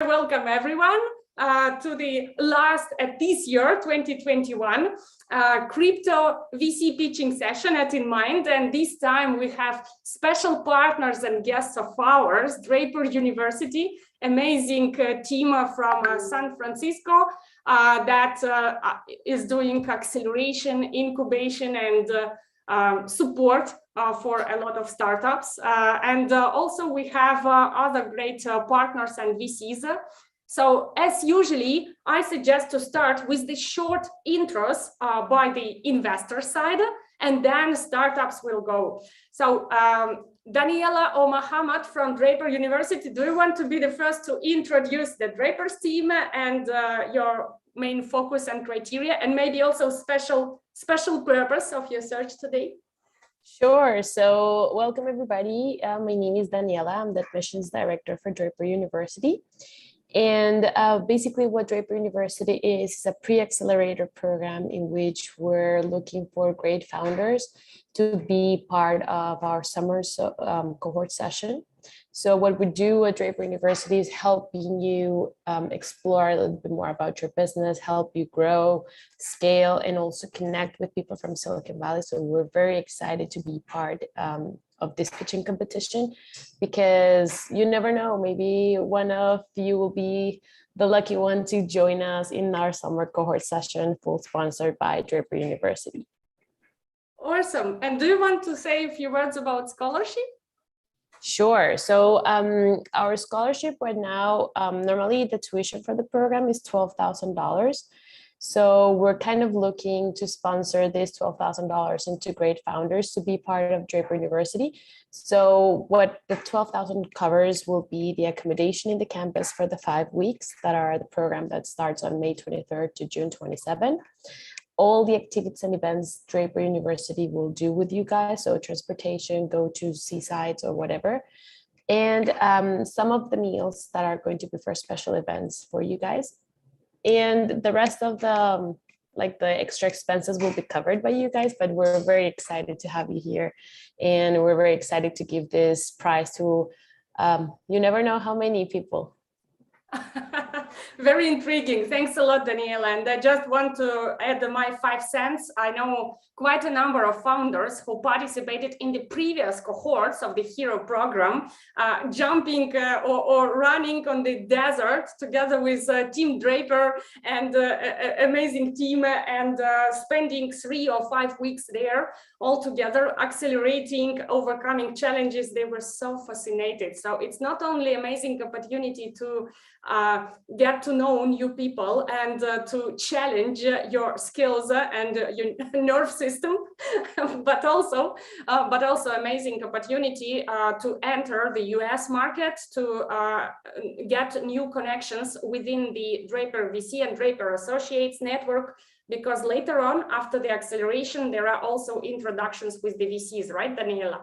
welcome everyone to the last at this year, 2021, crypto VC pitching session at InnMind. And this time we have special partners and guests of ours, Draper University, amazing team from San Francisco that is doing acceleration, incubation, and support for a lot of startups. And also we have other great partners and VCs. So as usually, I suggest to start with the short intros by the investor side, and then startups will go. So Daniela or Mohammed from Draper University, do you want to be the first to introduce the Draper's team and your main focus and criteria, and maybe also special purpose of your search today? Sure. So welcome everybody. My name is Daniela. I'm the admissions director for Draper University. And basically what Draper University is a pre-accelerator program in which we're looking for great founders to be part of our summer cohort session. So what we do at Draper University is helping you explore a little bit more about your business, help you grow, scale, and also connect with people from Silicon Valley. So we're very excited to be part of this pitching competition, because you never know, maybe one of you will be the lucky one to join us in our summer cohort session, full sponsored by Draper University. Awesome. And do you want to say a few words about scholarship? Sure. So our scholarship right now, normally the tuition for the program is $12,000. So we're kind of looking to sponsor this $12,000 into great founders to be part of Draper University. So what the $12,000 covers will be the accommodation in the campus for the 5 weeks that are the program that starts on May 23rd to June 27th. All the activities and events Draper University will do with you guys. So transportation, go to seasides or whatever. And some of the meals that are going to be for special events for you guys. And the rest of the extra expenses will be covered by you guys, but we're very excited to have you here. And we're very excited to give this prize to, you never know how many people. Very intriguing. Thanks a lot, Daniela. And I just want to add my 5 cents. I know quite a number of founders who participated in the previous cohorts of the Hero program, jumping or running on the desert together with Team Draper and amazing team, and spending 3 or 5 weeks there all together, accelerating, overcoming challenges. They were so fascinated. So it's not only amazing opportunity to get to know new people and to challenge your skills and your nerve system, but also amazing opportunity to enter the US market, to get new connections within the Draper VC and Draper Associates network, because later on, after the acceleration, there are also introductions with the VCs, right, Daniela?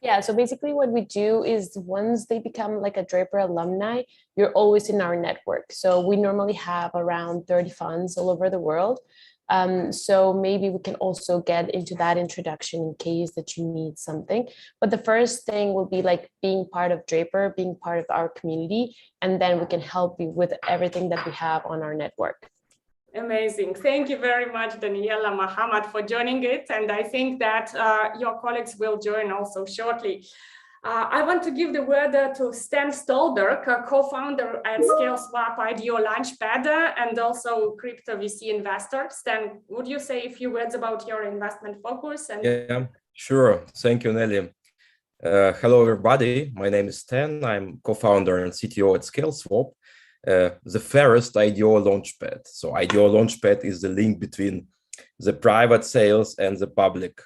Yeah, so basically what we do is once they become like a Draper alumni, you're always in our network. So we normally have around 30 funds all over the world. So maybe we can also get into that introduction in case that you need something. But the first thing will be like being part of Draper, being part of our community, and then we can help you with everything that we have on our network. Amazing. Thank you very much, Daniela, Mohammed, for joining it. And I think that your colleagues will join also shortly. I want to give the word to Stan Stolberg, co-founder at Scaleswap IDO Launchpad and also crypto VC investor. Stan, would you say a few words about your investment focus? And yeah, sure. Thank you, Nelly. Hello, everybody. My name is Stan. I'm co-founder and CTO at Scaleswap. The fairest IDO launchpad. So IDO launchpad is the link between the private sales and the public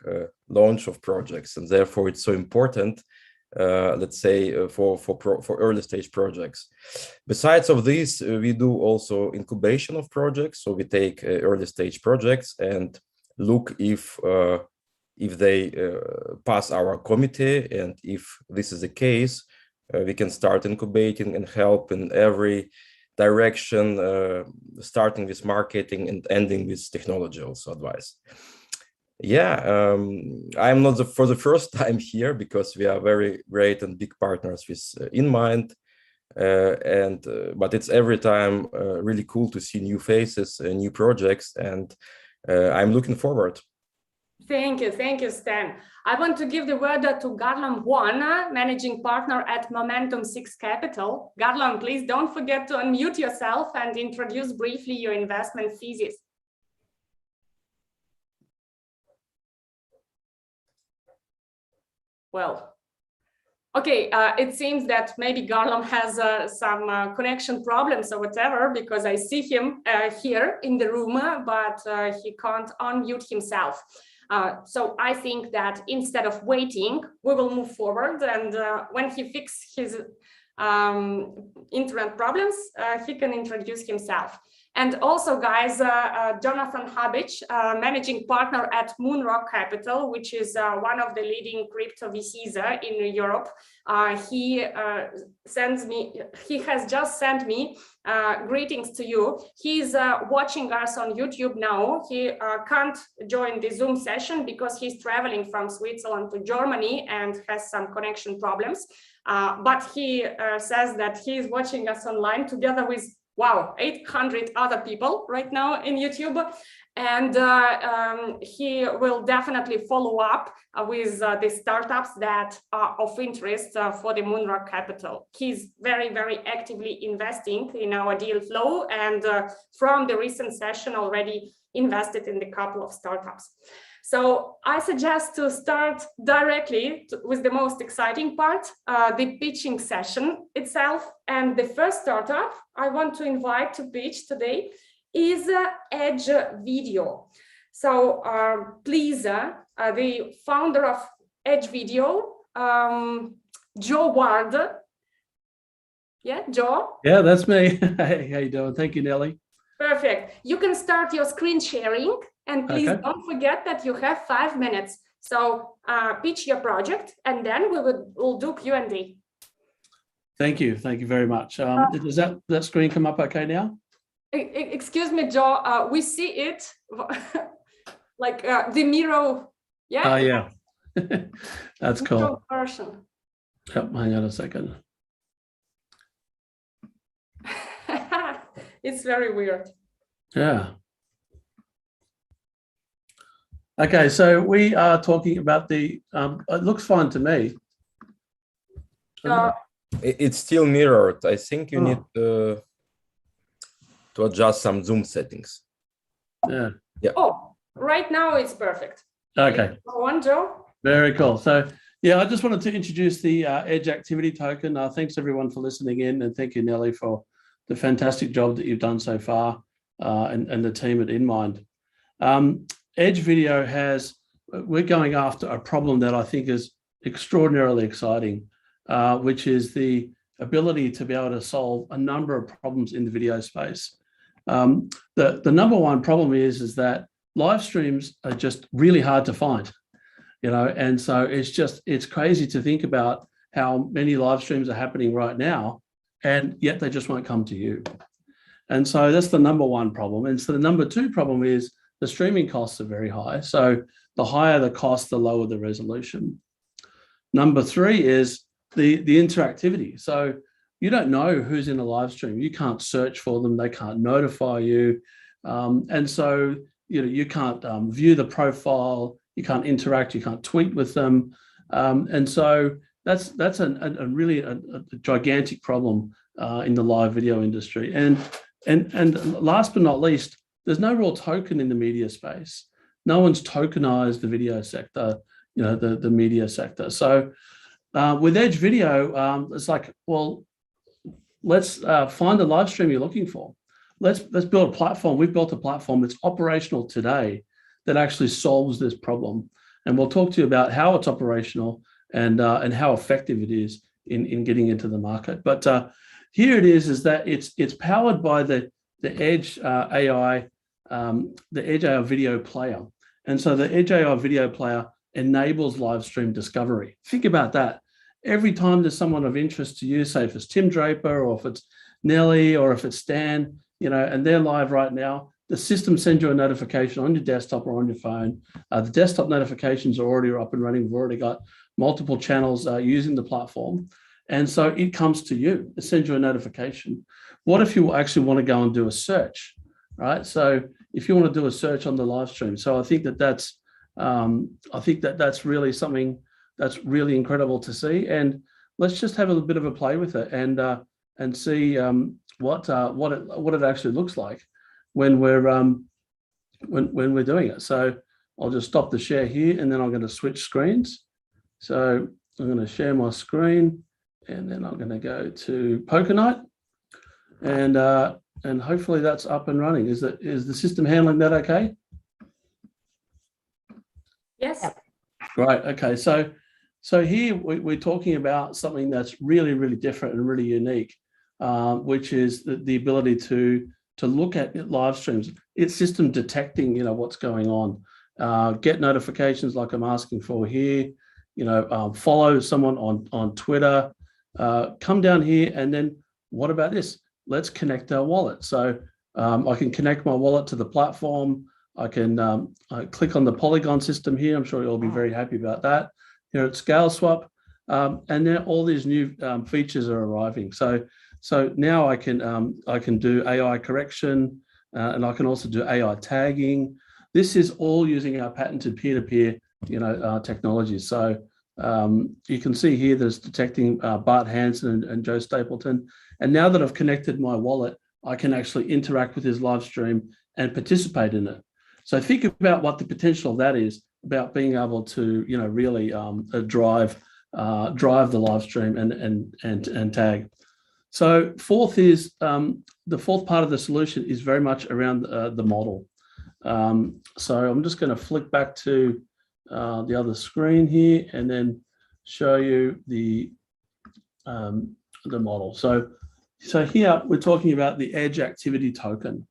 launch of projects, and therefore it's so important, let's say, for early stage projects. Besides of this, we do also incubation of projects. So we take early stage projects and look if they pass our committee, and if this is the case, we can start incubating and help in every direction, starting with marketing and ending with technology also advice. Yeah, I'm not for the first time here because we are very great and big partners with InnMind, but it's every time really cool to see new faces and new projects, and I'm looking forward. Thank you, Stan. I want to give the word to Garlam Won, managing partner at Momentum 6 Capital. Garlam, please don't forget to unmute yourself and introduce briefly your investment thesis. Well, okay, it seems that maybe Garlam has some connection problems or whatever, because I see him here in the room, but he can't unmute himself. So I think that instead of waiting, we will move forward, and when he fixes his internet problems, he can introduce himself. And also, guys, Jonathan Habitch, managing partner at Moonrock Capital, which is one of the leading crypto VCs in Europe. He has just sent me greetings to you. He's watching us on YouTube now. He can't join the Zoom session because he's traveling from Switzerland to Germany and has some connection problems. But he says that he is watching us online together with 800 other people right now in YouTube, and he will definitely follow up with the startups that are of interest for the Moonrock Capital. He's very, very actively investing in our deal flow, and from the recent session already invested in the couple of startups. So I suggest to start directly with the most exciting part, the pitching session itself. And the first startup I want to invite to pitch today is Edge Video. So please, the founder of Edge Video, Joe Ward. Yeah, Joe? Yeah, that's me. Hey, how you doing? Thank you, Nelly. Perfect. You can start your screen sharing. And please don't forget that you have 5 minutes. So pitch your project, and then we'll do Q&A. Thank you very much. Does that screen come up okay now? Excuse me, Joe. We see it like the mirror. Yeah. Yeah. That's cool. Version. Yep, hang on a second. It's very weird. Yeah. Okay, so we are talking about the, it looks fine to me. It's still mirrored. I think you need to adjust some Zoom settings. Yeah. Oh, right now it's perfect. Okay. Go on, Joe. Very cool. So, yeah, I just wanted to introduce the Edge Activity Token. Thanks, everyone, for listening in, and thank you, Nelly, for the fantastic job that you've done so far, and the team at InnMind. Edge Video we're going after a problem that I think is extraordinarily exciting, which is the ability to be able to solve a number of problems in the video space. The number one problem is that live streams are just really hard to find, and so it's crazy to think about how many live streams are happening right now, and yet they just won't come to you. And so that's the number one problem. And so the number two problem is the streaming costs are very high. So the higher the cost, the lower the resolution. Number three is the interactivity. So you don't know who's in a live stream. You can't search for them. They can't notify you. And so you can't view the profile. You can't interact. You can't tweet with them. And so that's a really gigantic problem in the live video industry. And last but not least, there's no real token in the media space. No one's tokenized the video sector, the media sector. So with Edge Video, it's like, well, let's find the live stream you're looking for. Let's build a platform. We've built a platform that's operational today that actually solves this problem. And we'll talk to you about how it's operational and how effective it is in getting into the market. But here it is that it's powered by the Edge AI, the Edge AI video player. And so the Edge AI video player enables live stream discovery. Think about that. Every time there's someone of interest to you, say if it's Tim Draper or if it's Nelly or if it's Stan, and they're live right now, the system sends you a notification on your desktop or on your phone. The desktop notifications are already up and running. We've already got multiple channels using the platform. And so it comes to you, it sends you a notification. What if you actually want to go and do a search, right? So if you want to do a search on the live stream, so I think that's really something that's really incredible to see. And let's just have a little bit of a play with it and see what it actually looks like when we're doing it. So I'll just stop the share here, and then I'm going to switch screens. So I'm going to share my screen, and then I'm going to go to Poker Night, and hopefully that's up and running. Is the system handling that okay? Yes. Great. Okay. So here we're talking about something that's really, really different and really unique, which is the ability to look at live streams. It's system detecting, what's going on, get notifications like I'm asking for here, follow someone on Twitter, come down here, and then what about this? Let's connect our wallet. So I can connect my wallet to the platform. I can click on the Polygon system here. I'm sure you'll be very happy about that. Here at Scaleswap, and then all these new features are arriving. So now I can do AI correction, and I can also do AI tagging. This is all using our patented peer-to-peer, technology. So you can see here there's detecting Bart Hansen and Joe Stapleton. And now that I've connected my wallet, I can actually interact with his live stream and participate in it. So think about what the potential of that is, about being able to, really drive the live stream and tag. So fourth is the fourth part of the solution is very much around the model. So I'm just going to flick back to the other screen here and then show you the model. So here we're talking about the Edge Activity Token.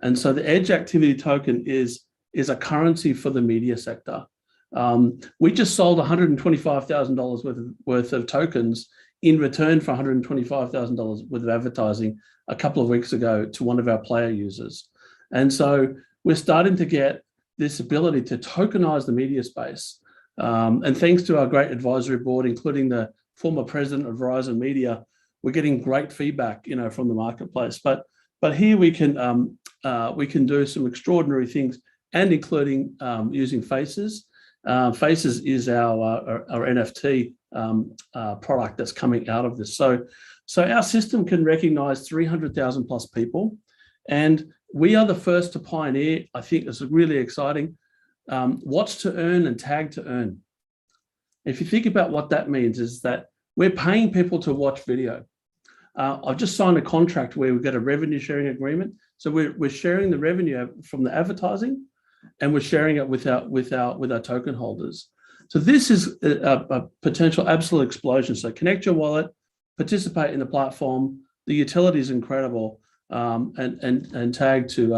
And so the Edge Activity Token is a currency for the media sector. We just sold $125,000 worth of tokens in return for $125,000 worth of advertising a couple of weeks ago to one of our player users. And so we're starting to get this ability to tokenize the media space. And thanks to our great advisory board, including the former president of Verizon Media, we're getting great feedback, from the marketplace. But here we can do some extraordinary things, and including using Faces. Faces is our NFT product that's coming out of this. So our system can recognize 300,000 plus people, and we are the first to pioneer. I think it's really exciting. Watch to earn and tag to earn. If you think about what that means, is that we're paying people to watch video. I've just signed a contract where we've got a revenue sharing agreement. So we're sharing the revenue from the advertising, and we're sharing it with our token holders. So this is a potential absolute explosion. So connect your wallet, participate in the platform. The utility is incredible, and tag to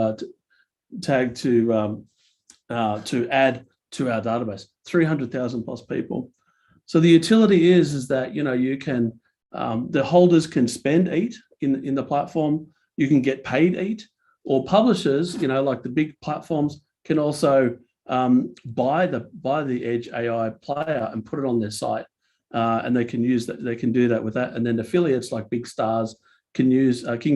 add to our database. 300,000 plus people. So the utility is that you can the holders can spend ETH in the platform. You can get paid ETH, or publishers, like the big platforms, can also buy the Edge AI player and put it on their site, and they can use that. They can do that with that, and then affiliates like big stars can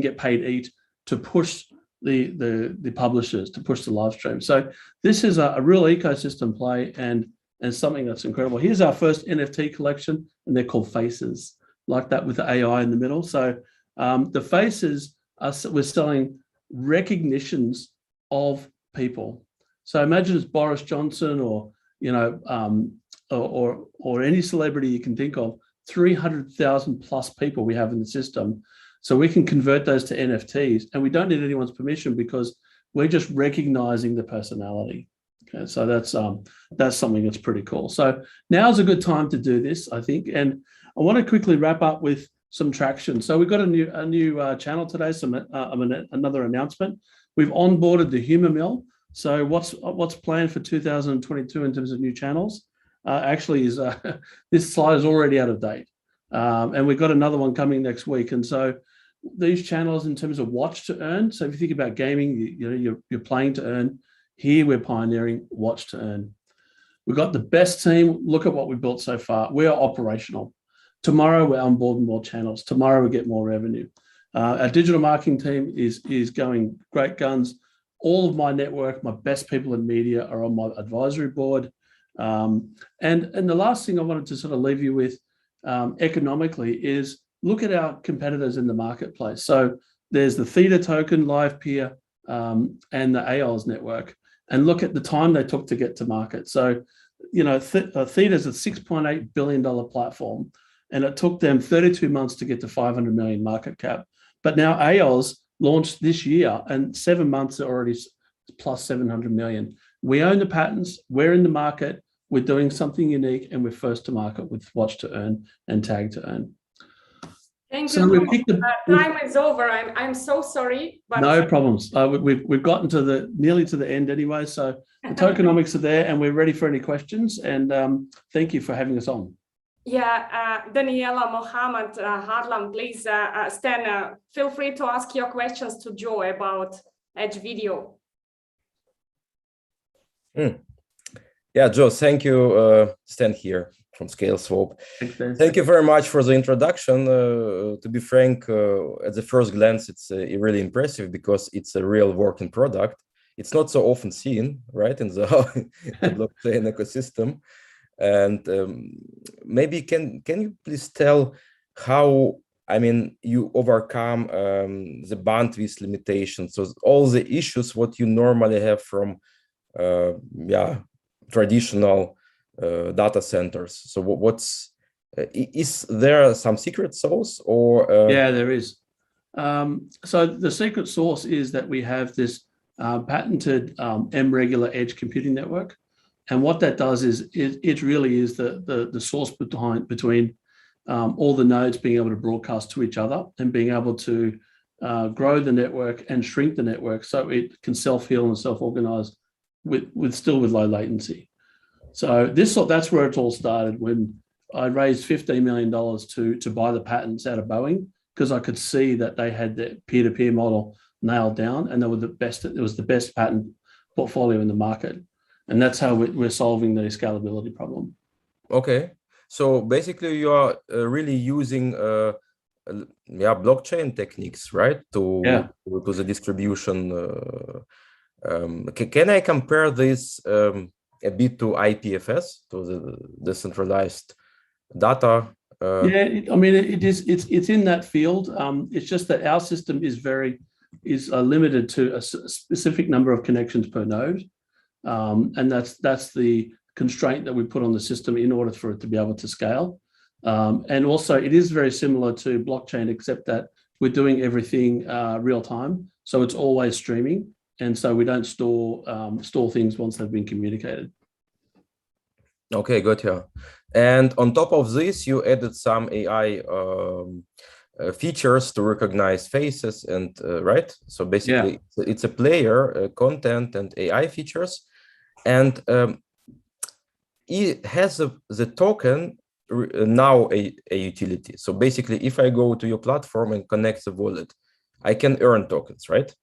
get paid ETH to push the publishers, to push the live stream. So this is a real ecosystem play and something that's incredible. Here's our first NFT collection, and they're called Faces, like that with the AI in the middle. So the Faces we're selling recognitions of people. So imagine it's Boris Johnson or any celebrity you can think of. 300,000 plus people we have in the system. So we can convert those to NFTs, and we don't need anyone's permission because we're just recognizing the personality. Okay, so that's something that's pretty cool. So now's a good time to do this, I think. And I want to quickly wrap up with some traction. So we've got a new channel today. Another announcement. We've onboarded the Humor Mill. So what's planned for 2022 in terms of new channels? Actually, is this slide is already out of date, and we've got another one coming next week. And so these channels, in terms of watch to earn. So if you think about gaming, you're playing to earn. Here we're pioneering watch to earn. We've got the best team. Look at what we built so far. We are operational. Tomorrow we're onboarding more channels. Tomorrow we get more revenue. Our digital marketing team is going great guns. All of my network, my best people in media are on my advisory board. And the last thing I wanted to sort of leave you with economically is look at our competitors in the marketplace. So there's the Theta token, Live Peer, and the AOLs network, and look at the time they took to get to market. So, you know, Theta is a $6.8 billion platform, and it took them 32 months to get to 500 million market cap. But now AOLs launched this year, and 7 months are already plus 700 million. We own the patents, we're in the market, we're doing something unique, and we're first to market with Watch to Earn and Tag to Earn. Thank So you. Time is over. I'm so sorry. But no problems. We've gotten to nearly to the end anyway. So the tokenomics are there, and we're ready for any questions. And thank you for having us on. Yeah, Daniela, Mohammed, Harlam, please, Stan, feel free to ask your questions to Joe about Edge Video. Yeah, Joe, thank you. Stan here from Scaleswap. Thank you very much for the introduction. To be frank, at the first glance, it's really impressive because it's a real working product. It's not so often seen, right, in the blockchain ecosystem. And maybe can you please tell how, I mean, you overcome the bandwidth limitations, so all the issues what you normally have from traditional data centers. So is there some secret sauce or? Yeah, there is. So the secret sauce is that we have this patented M-regular edge computing network. And what that does is it really is the source between all the nodes being able to broadcast to each other and being able to grow the network and shrink the network so it can self-heal and self-organize with low latency. So that's where it all started when I raised $15 million to buy the patents out of Boeing, because I could see that they had the peer-to-peer model nailed down, and they were the best. It was the best patent portfolio in the market, and that's how we're solving the scalability problem. Okay, so basically you are really using blockchain techniques, right, to the distribution. Can I compare this a bit to IPFS, to the decentralized data? I mean, it's in that field. It's just that our system is limited to a specific number of connections per node, and that's the constraint that we put on the system in order for it to be able to scale. And also, it is very similar to blockchain, except that we're doing everything real time, so it's always streaming. And so we don't store things once they've been communicated. Okay, good. Yeah. And on top of this, you added some AI features to recognize faces and right. So basically, it's a player, content, and AI features, and it has the token now a utility. So basically, if I go to your platform and connect the wallet, I can earn tokens, right?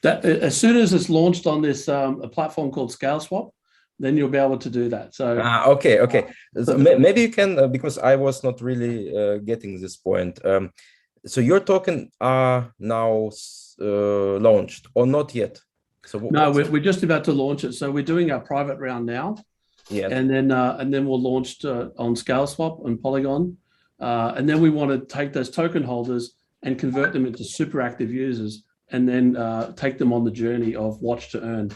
That as soon as it's launched on this a platform called Scaleswap, then you'll be able to do that. So okay. So maybe you can because I was not really getting this point. So your token are now launched or not yet? So no, we're just about to launch it. So we're doing our private round now. Yeah. And then we'll launch on Scaleswap and Polygon, and then we want to take those token holders and convert them into super active users, and then take them on the journey of Watch to Earn.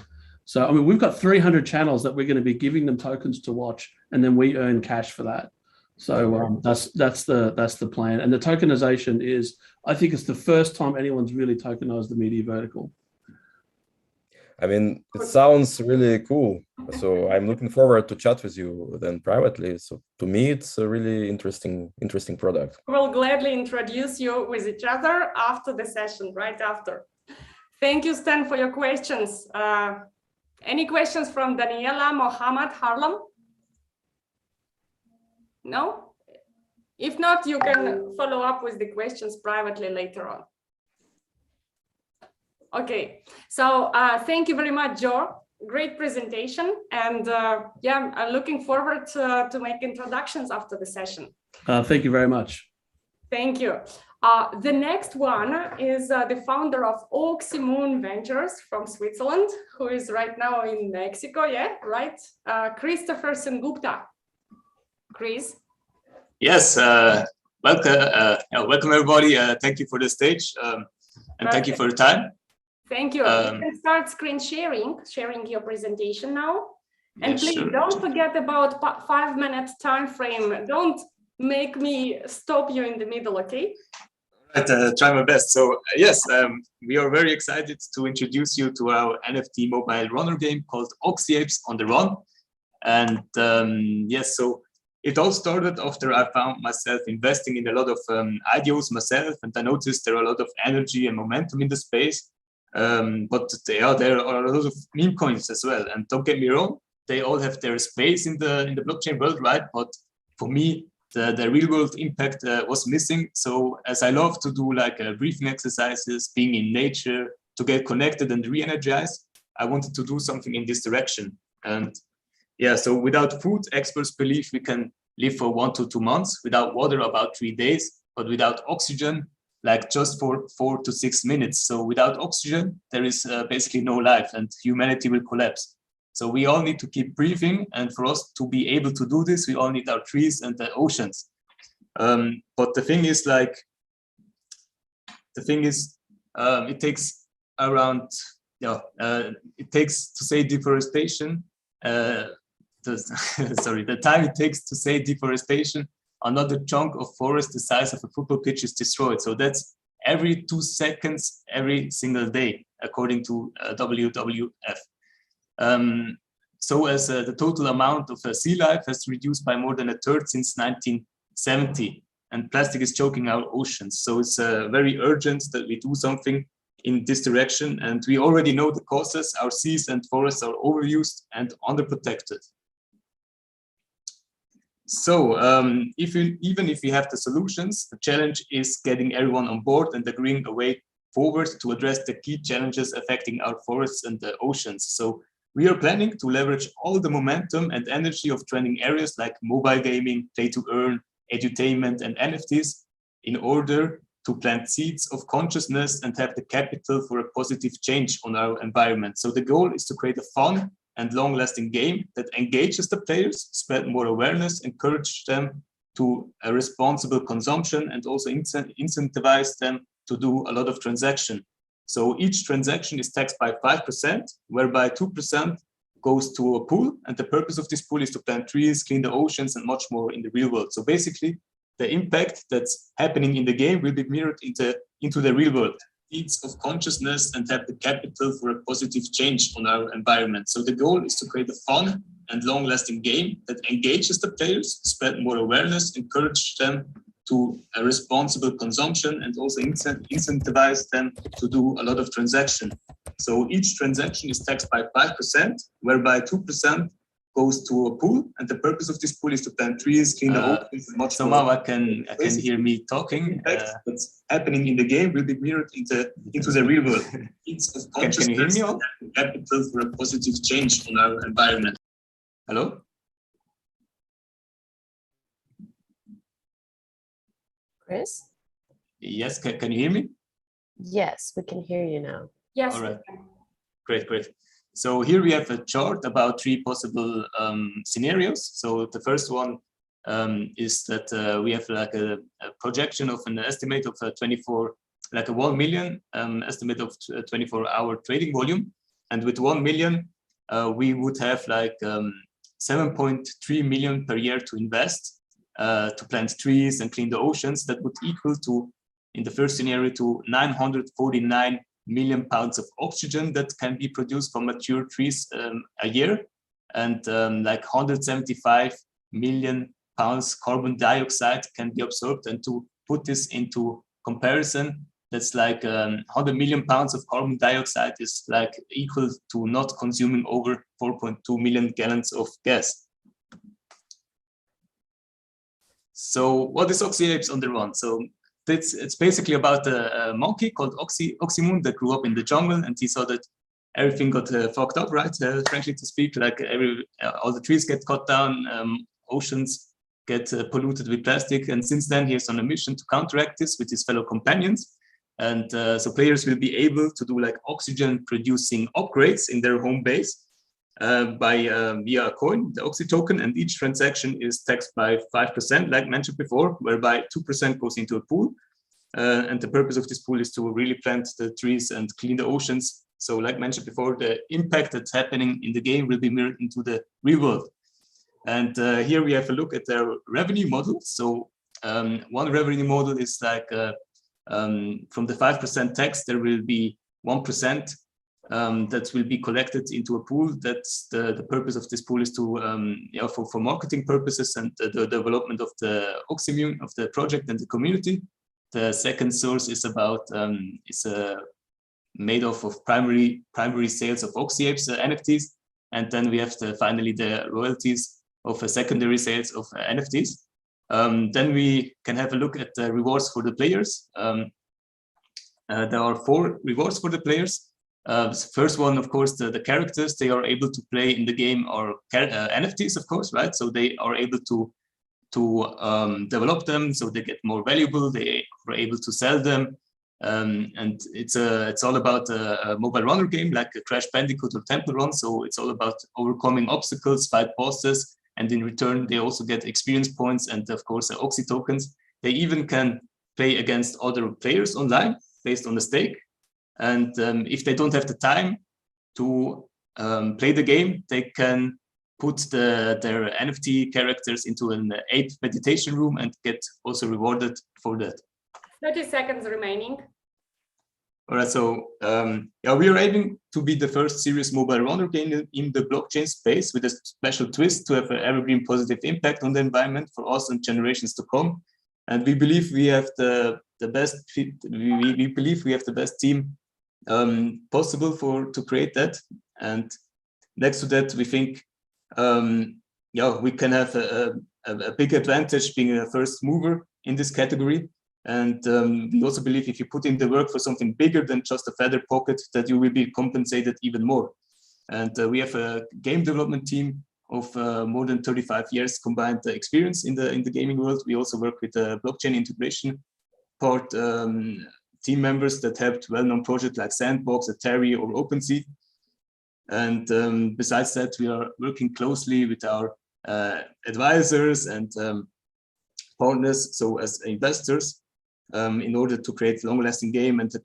So, I mean, we've got 300 channels that we're going to be giving them tokens to watch, and then we earn cash for that. So that's the plan. And the tokenization is, I think it's the first time anyone's really tokenized the media vertical. I mean, it sounds really cool. So I'm looking forward to chat with you then privately. So to me, it's a really interesting product. We'll gladly introduce you with each other after the session, right after. Thank you, Stan, for your questions. Any questions from Daniela, Mohammed, Harlam? No? If not, you can follow up with the questions privately later on. Okay, so thank you very much, Joe. Great presentation. And I'm looking forward to make introductions after the session. Thank you very much. Thank you. The next one is the founder of Oxymoon Ventures from Switzerland, who is right now in Mexico. Yeah, right. Christopher Sengupta. Chris. Yes. Welcome everybody. Thank you for the stage, and thank you for your time. Thank you. You can start screen sharing your presentation now. And yes, please sure. Don't forget about 5-minute time frame. Don't make me stop you in the middle, okay? Right, try my best. So yes, we are very excited to introduce you to our NFT mobile runner game called Oxyapes on the Run. And yes, so it all started after I found myself investing in a lot of IDOs myself, and I noticed there are a lot of energy and momentum in the space. But there are a lot of meme coins as well. And don't get me wrong, they all have their space in the blockchain world, right? But for me, the real world impact was missing. So as I love to do like breathing exercises, being in nature, to get connected and re-energized, I wanted to do something in this direction. And yeah, so without food, experts believe we can live for 1 to 2 months, without water about 3 days, but without oxygen, like just for 4 to 6 minutes. So without oxygen, there is basically no life and humanity will collapse. So we all need to keep breathing. And for us to be able to do this, we all need our trees and the oceans. But the thing is it takes around, it takes to say deforestation, the time it takes to say deforestation, another chunk of forest the size of a football pitch is destroyed. So that's every 2 seconds, every single day, according to WWF. So as the total amount of sea life has reduced by more than 1/3 since 1970, and plastic is choking our oceans. So it's very urgent that we do something in this direction. And we already know the causes. Our seas and forests are overused and underprotected. So even if we have the solutions, the challenge is getting everyone on board and agreeing a way forward to address the key challenges affecting our forests and the oceans. So we are planning to leverage all the momentum and energy of trending areas like mobile gaming, play to earn, edutainment, and NFTs in order to plant seeds of consciousness and have the capital for a positive change on our environment. So the goal is to create a fun and long-lasting game that engages the players, spread more awareness, encourage them to a responsible consumption, and also incentivize them to do a lot of transaction. So each transaction is taxed by 5%, whereby 2% goes to a pool, and the purpose of this pool is to plant trees, clean the oceans, and much more in the real world. So basically, the impact that's happening in the game will be mirrored into the real world. Needs of consciousness and have the capital for a positive change on our environment. So the goal is to create a fun and long-lasting game that engages the players, spread more awareness, encourage them to a responsible consumption, and also incentivize them to do a lot of transaction. So each transaction is taxed by 5%, whereby 2% goes to a pool, and the purpose of this pool is to plant trees, clean the oceans, much somehow more. I can hear me talking. What's happening in the game will be mirrored into the real world. It's of consciousness. Can you hear me all? Capital for a positive change on our environment. Hello? Chris? Yes, can you hear me? Yes, we can hear you now. Yes. All right. Great. So here we have a chart about 3 possible scenarios. So the first one is that we have like a projection of an estimate of 1 million estimate of 24-hour trading volume. And with 1 million, we would have like 7.3 million per year to invest to plant trees and clean the oceans. That would equal to, in the first scenario, to 949 million pounds of oxygen that can be produced from mature trees a year, and like 175 million pounds carbon dioxide can be absorbed. And to put this into comparison, that's like 100 million pounds of carbon dioxide is like equal to not consuming over 4.2 million gallons of gas. So what is Oxyapes on the Run? So it's basically about a monkey called Oxymoon that grew up in the jungle, and he saw that everything got fucked up, right? Frankly to speak, like all the trees get cut down, oceans get polluted with plastic. And since then, he is on a mission to counteract this with his fellow companions. And so players will be able to do like oxygen producing upgrades in their home base via a coin, the Oxy token, and each transaction is taxed by 5%, like mentioned before, whereby 2% goes into a pool. And the purpose of this pool is to really plant the trees and clean the oceans. So like mentioned before, the impact that's happening in the game will be mirrored into the real world. And here we have a look at their revenue model. So one revenue model is like from the 5% tax, there will be 1% that will be collected into a pool. That's the purpose of this pool is to for marketing purposes and the development of the Oxymoon of the project and the community. The second source is about made off of primary sales of Oxy Apes NFTs, and then we have finally the royalties of secondary sales of NFTs. Then we can have a look at the rewards for the players. There are 4 rewards for the players. The first one, of course, the characters they are able to play in the game are NFTs, of course, right? So they are able to develop them, so they get more valuable. They are able to sell them, and it's all about a mobile runner game like a Crash Bandicoot or Temple Run. So it's all about overcoming obstacles, fight bosses, and in return they also get experience points and of course Oxy tokens. They even can play against other players online based on the stake. And if they don't have the time to play the game, they can put their NFT characters into an ape meditation room and get also rewarded for that. 30 seconds remaining. All right, so we are aiming to be the first serious mobile runner game in the blockchain space with a special twist to have an evergreen positive impact on the environment for us and generations to come. And we believe we have the best. We believe we have the best team possible to create that. And next to that, we think we can have a big advantage being a first mover in this category. And we also believe if you put in the work for something bigger than just a feather pocket, that you will be compensated even more. And we have a game development team of more than 35 years combined experience in the gaming world. We also work with the blockchain integration part team members that helped well-known projects like Sandbox, Atari, or OpenSea. And besides that, we are working closely with our advisors and partners, so as investors, in order to create long-lasting game and the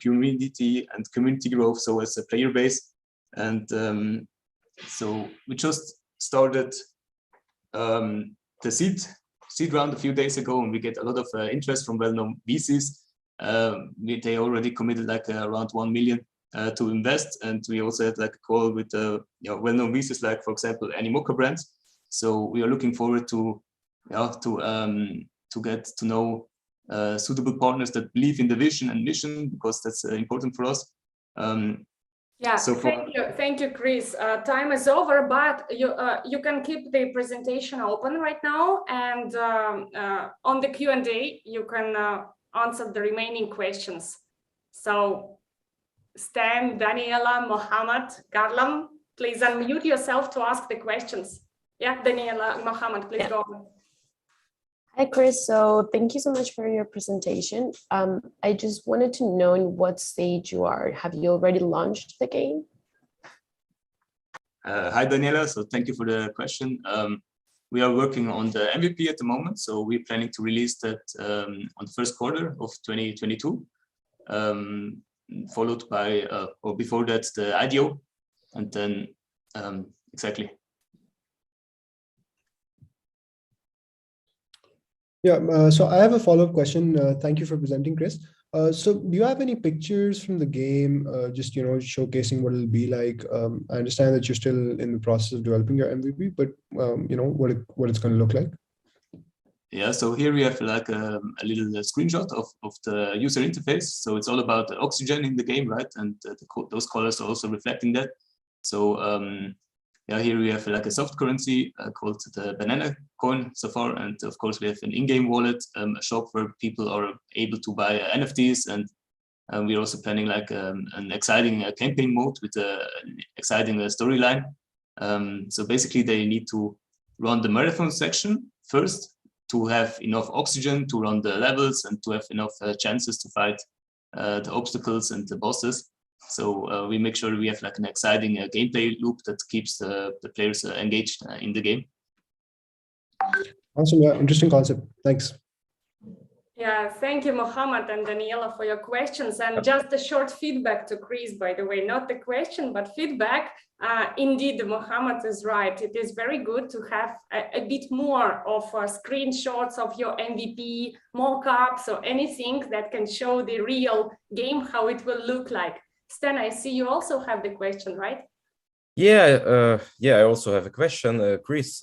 community growth, so as a player base. And so we just started the seed round a few days ago, and we get a lot of interest from well-known VCs. They already committed like around 1 million to invest, and we also had like a call with well-known VCs, like for example Animoca brands. So we are looking forward to get to know suitable partners that believe in the vision and mission, because that's important for us. So thank you, Chris. Time is over, but you can keep the presentation open right now, and on the Q&A you can answer the remaining questions. So Stan, Daniela, Mohammed, Garlam, please unmute yourself to ask the questions. Yeah, Daniela, Mohammed, please go on. Hi, Chris. So thank you so much for your presentation. I just wanted to know in what stage you are. Have you already launched the game? Hi, Daniela. So thank you for the question. We are working on the MVP at the moment. So we're planning to release that on the first quarter of 2022, followed by, or before that, the IDO. And then, exactly. Yeah, so I have a follow-up question. Thank you for presenting, Chris. So do you have any pictures from the game, just, showcasing what it'll be like? I understand that you're still in the process of developing your MVP, but, what it's going to look like? Yeah, so here we have like a little screenshot of the user interface. So it's all about the oxygen in the game, right? And those colors are also reflecting that. So here we have like a soft currency called the banana coin so far, and of course we have an in-game wallet, a shop where people are able to buy NFTs, and we're also planning like an exciting campaign mode with an exciting storyline. So basically they need to run the marathon section first to have enough oxygen to run the levels and to have enough chances to fight the obstacles and the bosses. So we make sure we have like an exciting gameplay loop that keeps the players engaged in the game. Awesome, yeah, interesting concept. Thanks. Yeah, thank you, Mohammed and Daniela, for your questions. And just a short feedback to Chris, by the way, not the question, but feedback. Indeed, Mohammed is right. It is very good to have a bit more of screenshots of your MVP, mock-ups, or anything that can show the real game, how it will look like. Stan, I see you also have the question, right? Yeah, I also have a question. Chris,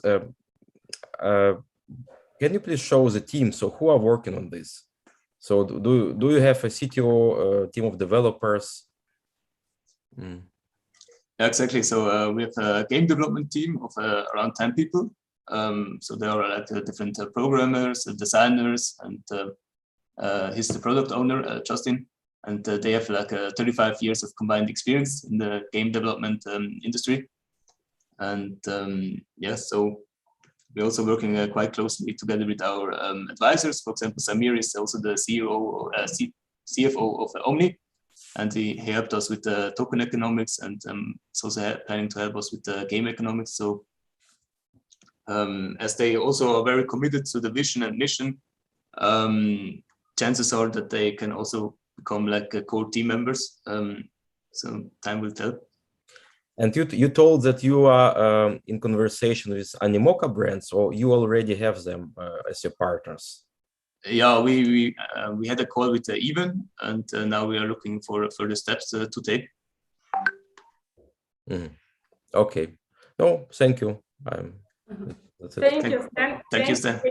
can you please show the team? So who are working on this? So do you have a CTO team of developers? Yeah, exactly. So we have a game development team of around 10 people. So there are like different programmers, designers, and he's the product owner, Justin. And they have like 35 years of combined experience in the game development industry. And yeah, so we're also working quite closely together with our advisors. For example, Samir is also the CEO, CFO of Omni, and he helped us with the token economics, and is also planning to help us with the game economics. So as they also are very committed to the vision and mission, chances are that they can also become like core team members. So time will tell. And you told that you are in conversation with Animoca brands, or you already have them as your partners? Yeah, we had a call with Even, and now we are looking for further steps to take. Okay. No, thank you. Thank you, Stan. Thank you, Stan.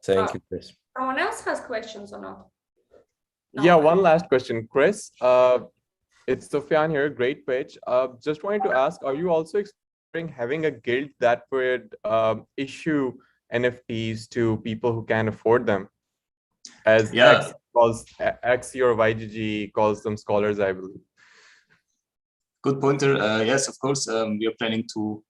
Thank you, Chris. Someone else has questions or not? No. Yeah, one last question, Chris. It's Suffiyan here, great pitch. Just wanted to ask, are you also exploring having a guild that would issue NFTs to people who can afford them? As Yeah. X or YGG calls them scholars, I believe. Good pointer. Yes, of course. We are planning to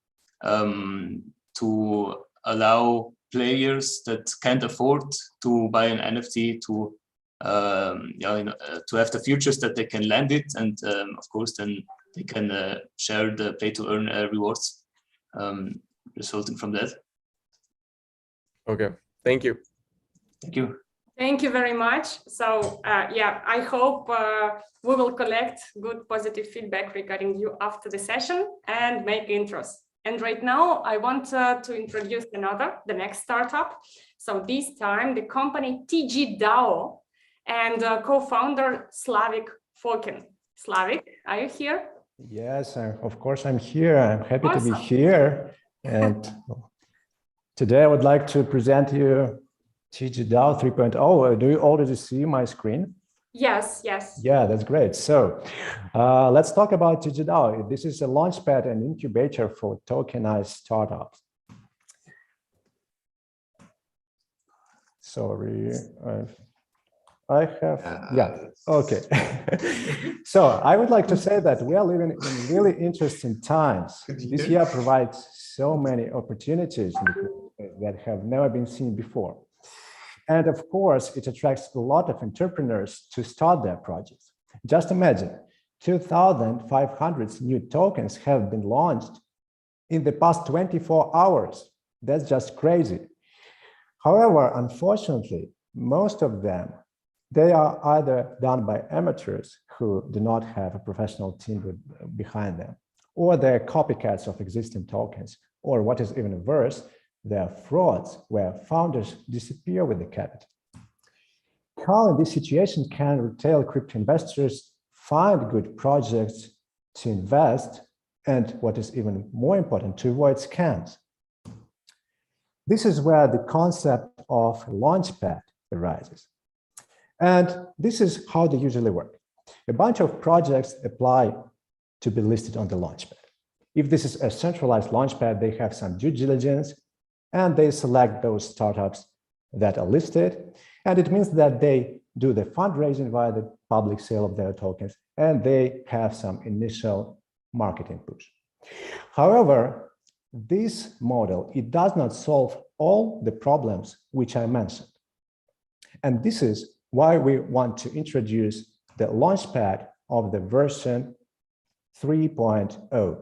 allow players that can't afford to buy an NFT to to have the futures that they can land it, and of course then they can share the play to earn rewards resulting from that. Okay, thank you. Thank you. Thank you very much. So yeah, I hope we will collect good positive feedback regarding you after the session and make intros. And right now I want to introduce the next startup. So this time the company TGDAO and co-founder Slavik Fokin. Slavik, are you here? Yes, of course I'm here. I'm happy Awesome. to be here. And today I would like to present you TGDAO 3.0. Do you already see my screen? Yes, yes. Yeah, that's great. So let's talk about TGDAO. This is a launchpad and incubator for tokenized startups. Sorry, I have, yeah, okay. So I would like to say that we are living in really interesting times. This year provides so many opportunities that have never been seen before. And of course, it attracts a lot of entrepreneurs to start their projects. Just imagine, 2,500 new tokens have been launched in the past 24 hours. That's just crazy. However, unfortunately, most of them, they are either done by amateurs who do not have a professional team behind them, or they're copycats of existing tokens, or what is even worse, they're frauds where founders disappear with the capital. How in this situation can retail crypto investors find good projects to invest, and what is even more important, to avoid scams? This is where the concept of launchpad arises. And this is how they usually work. A bunch of projects apply to be listed on the launchpad. If this is a centralized launchpad, they have some due diligence and they select those startups that are listed. And it means that they do the fundraising via the public sale of their tokens, and they have some initial marketing push. However, this model, it does not solve all the problems which I mentioned. And this is why we want to introduce the launchpad of the version 3.0.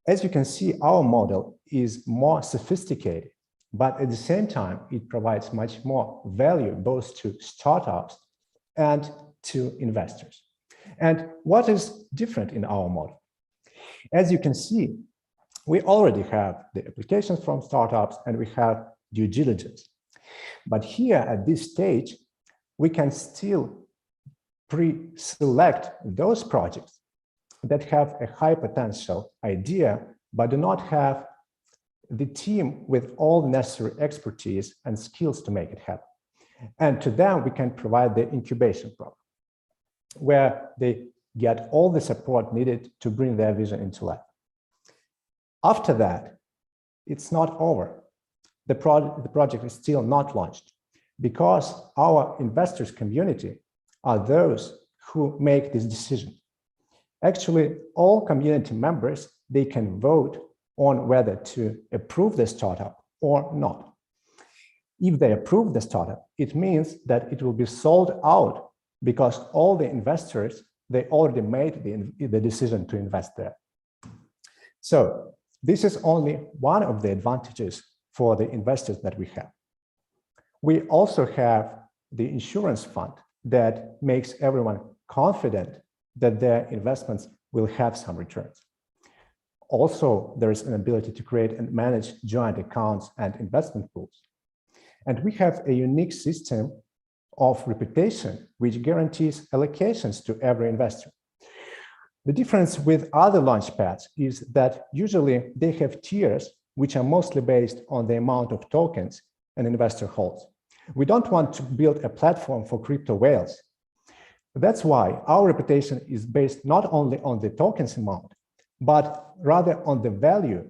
As you can see, our model is more sophisticated, but at the same time, it provides much more value both to startups and to investors. And what is different in our model? As you can see, we already have the applications from startups and we have due diligence. But here at this stage, we can still pre-select those projects that have a high potential idea, but do not have the team with all necessary expertise and skills to make it happen. And to them, we can provide the incubation program, where they get all the support needed to bring their vision into life. After that, it's not over. The project is still not launched because our investors community are those who make this decision. Actually, all community members, they can vote on whether to approve the startup or not. If they approve the startup, it means that it will be sold out because all the investors, they already made the decision to invest there. So this is only one of the advantages for the investors that we have. We also have the insurance fund that makes everyone confident that their investments will have some returns. Also, there is an ability to create and manage joint accounts and investment pools. And we have a unique system of reputation, which guarantees allocations to every investor. The difference with other launchpads is that usually they have tiers, which are mostly based on the amount of tokens an investor holds. We don't want to build a platform for crypto whales. That's why our reputation is based not only on the tokens amount, but rather on the value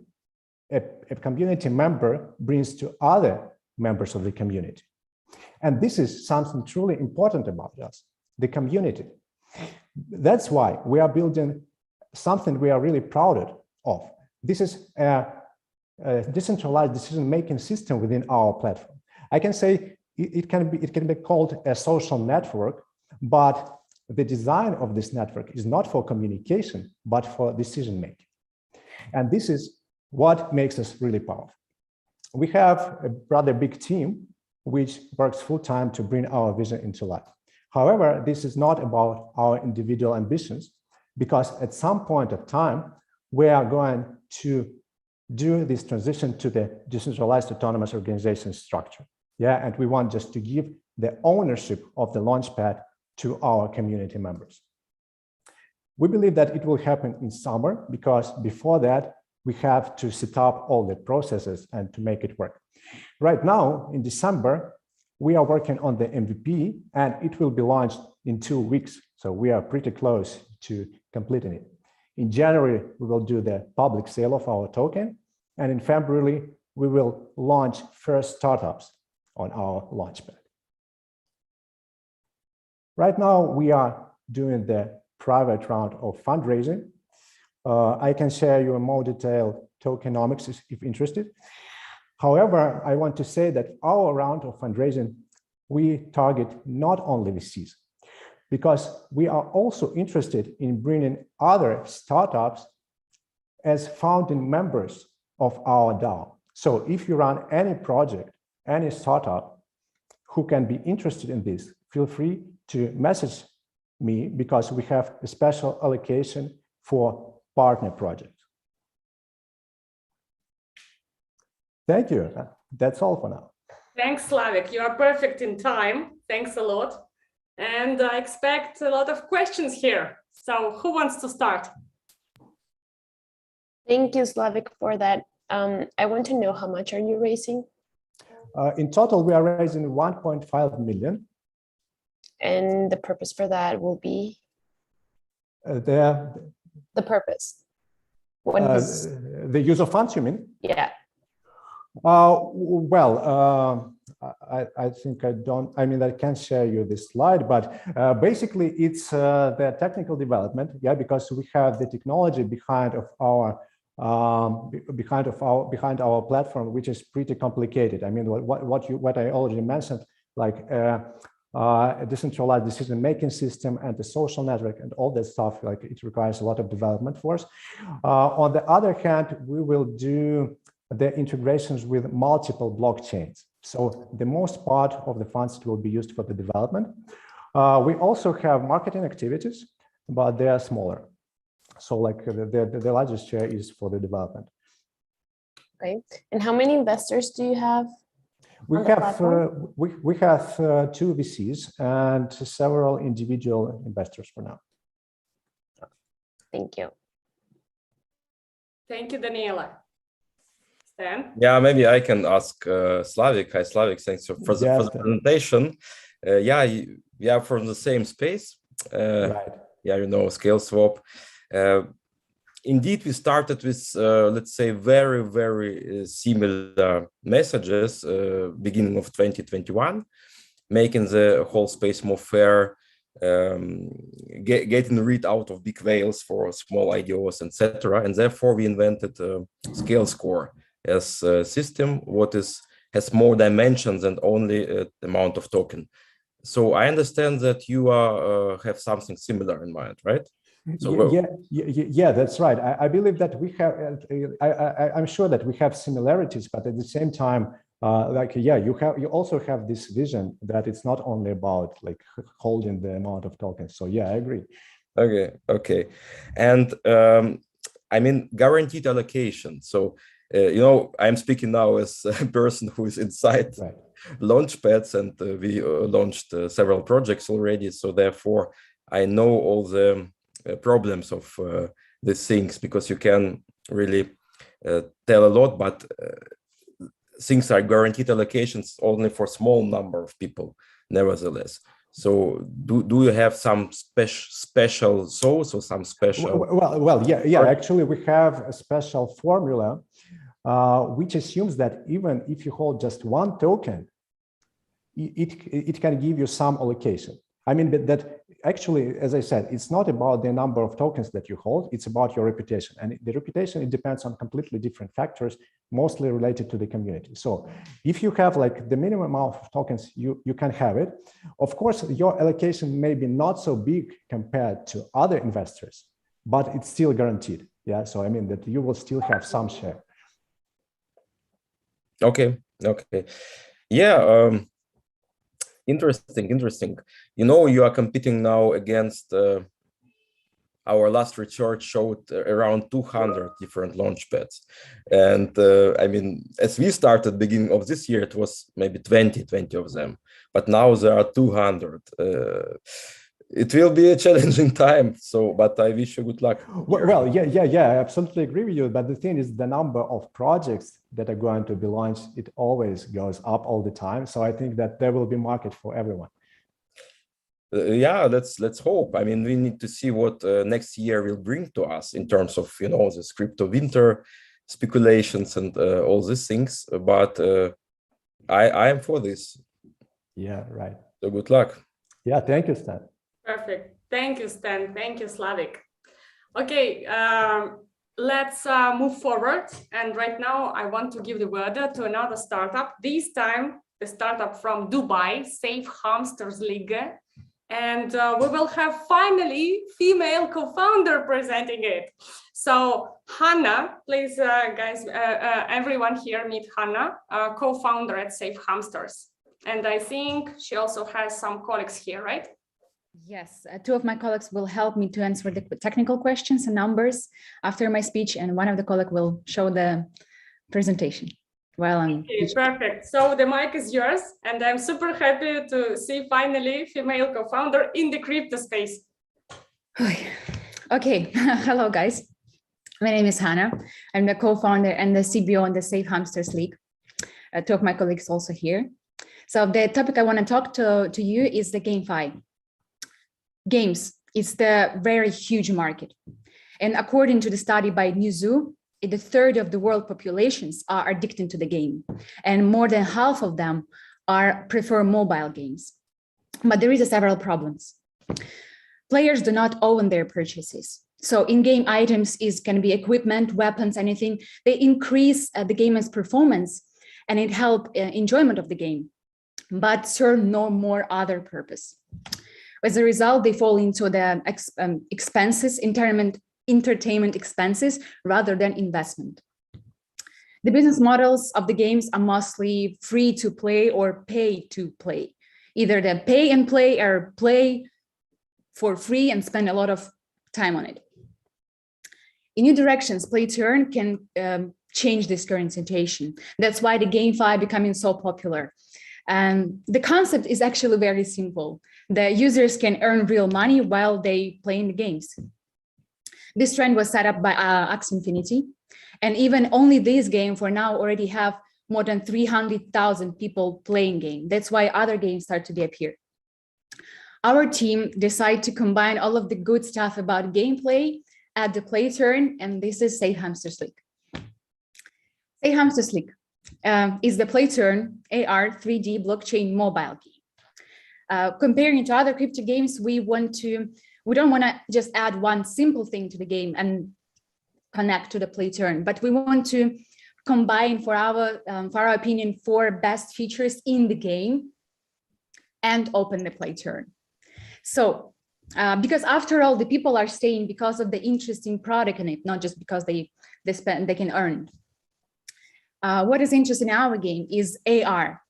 a community member brings to other members of the community. And this is something truly important about us, the community. That's why we are building something we are really proud of. This is a decentralized decision-making system within our platform. I can say it can be called a social network, but the design of this network is not for communication, but for decision-making. And this is what makes us really powerful. We have a rather big team which works full-time to bring our vision into life. However, this is not about our individual ambitions, because at some point of time, we are going to do this transition to the decentralized autonomous organization structure. Yeah, and we want just to give the ownership of the launchpad to our community members. We believe that it will happen in summer, because before that, we have to set up all the processes and to make it work. Right now, in December, we are working on the MVP, and it will be launched in 2 weeks. So we are pretty close to completing it. In January, we will do the public sale of our token. And in February, we will launch first startups on our launchpad. Right now, we are doing the private round of fundraising. I can share you a more detailed tokenomics if interested. However, I want to say that our round of fundraising, we target not only VCs, because we are also interested in bringing other startups as founding members of our DAO. So if you run any project, any startup who can be interested in this, feel free to message me, because we have a special allocation for partner projects. Thank you. That's all for now. Thanks, Slavik. You are perfect in time. Thanks a lot. And I expect a lot of questions here. So who wants to start? Thank you, Slavik, for that. I want to know, how much are you raising? In total, we are raising 1.5 million. And the purpose for that will be? The purpose. What is... the use of funds, you mean? Yeah. I think I can share you this slide, but basically it's the technical development, yeah, because we have the technology behind of our behind our platform, which is pretty complicated. I mean, what I already mentioned, like a decentralized decision-making system and the social network and all that stuff, like it requires a lot of development for us. On the other hand, we will do the integrations with multiple blockchains. So the most part of the funds will be used for the development. We also have marketing activities, but they are smaller. So like the largest share is for the development. Okay. And how many investors do you have? We have 2 VCs and several individual investors for now. Thank you. Thank you, Daniela. Stan? Yeah, maybe I can ask Slavik. Hi, Slavik. Thanks for the presentation. We are from the same space. Right. Yeah, you know, Scaleswap. Indeed, we started with, let's say, very, very similar messages beginning of 2021, making the whole space more fair, getting rid out of big whales for small IDOs, etc. And therefore, we invented Scale Score as a system what has more dimensions than only the amount of token. So I understand that you have something similar in mind, right? So, yeah, that's right. I believe that we have. I'm sure that we have similarities, but at the same time, you also have this vision that it's not only about like holding the amount of tokens. So yeah, I agree. Okay, and I mean guaranteed allocation. So you know, I'm speaking now as a person who is inside launchpads, and we launched several projects already. So therefore, I know all the problems of these things, because you can really tell a lot, but things are guaranteed allocations only for small number of people, nevertheless. So do you have some special sauce or some special? Well, yeah. Actually, we have a special formula which assumes that even if you hold just one token, it can give you some allocation. I mean, that actually, as I said, it's not about the number of tokens that you hold, it's about your reputation. And the reputation, it depends on completely different factors, mostly related to the community. So if you have like the minimum amount of tokens, you can have it. Of course, your allocation may be not so big compared to other investors, but it's still guaranteed. Yeah, so I mean that you will still have some share. Okay. Yeah. Interesting. You know, you are competing now against our last research showed around 200 different launchpads. And I mean, as we started beginning of this year, it was maybe 20 of them, but now there are 200. It will be a challenging time. So, but I wish you good luck. Well, yeah, I absolutely agree with you. But the thing is, the number of projects that are going to be launched, it always goes up all the time. So I think that there will be market for everyone. Yeah, let's hope. I mean, we need to see what next year will bring to us in terms of, you know, this crypto winter speculations and all these things. But I am for this. Yeah, right. So good luck. Yeah, thank you, Stan. Perfect. Thank you, Stan. Thank you, Slavik. Okay, let's move forward. And right now, I want to give the word to another startup. This time, the startup from Dubai, Safehamsters League. And we will have finally female co-founder presenting it. So Hannah, please, guys, everyone here meet Hannah, co-founder at Safehamsters. And I think she also has some colleagues here, right? Yes, 2 of my colleagues will help me to answer the technical questions and numbers after my speech, and one of the colleagues will show the presentation while I'm okay, perfect. So the mic is yours, and I'm super happy to see finally female co-founder in the crypto space. Okay, hello guys. My name is Hannah. I'm the co-founder and the CBO on the Safehamsters League. 2 of my colleagues also here. So the topic I want to talk to you is the GameFi. Games, it's the very huge market. And according to the study by Newzoo, 1/3 of the world populations are addicted to the game. And more than half of them prefer mobile games. But there is several problems. players do not own their purchases. So in-game items can be equipment, weapons, anything. They increase the gamer's performance and it helps enjoyment of the game, but serve no more other purpose. As a result, they fall into the expenses, entertainment expenses, rather than investment. The business models of the games are mostly free to play or pay to play. Either they pay and play or play for free and spend a lot of time on it. In new directions, play to earn can change this current situation. That's why the GameFi becoming so popular. And the concept is actually very simple. The users can earn real money while they play in the games. This trend was set up by Axie Infinity. And even only this game for now already have more than 300,000 people playing game. That's why other games start to appear. Our team decided to combine all of the good stuff about gameplay at the play turn, and this is Safehamsters League. Safehamsters League is the play turn AR 3D blockchain mobile game. Comparing to other crypto games, we don't want to just add one simple thing to the game and connect to the play turn, but we want to combine, for our opinion, 4 best features in the game and open the play turn. So, because after all, the people are staying because of the interesting product in it, not just because they can earn. What is interesting in our game is AR.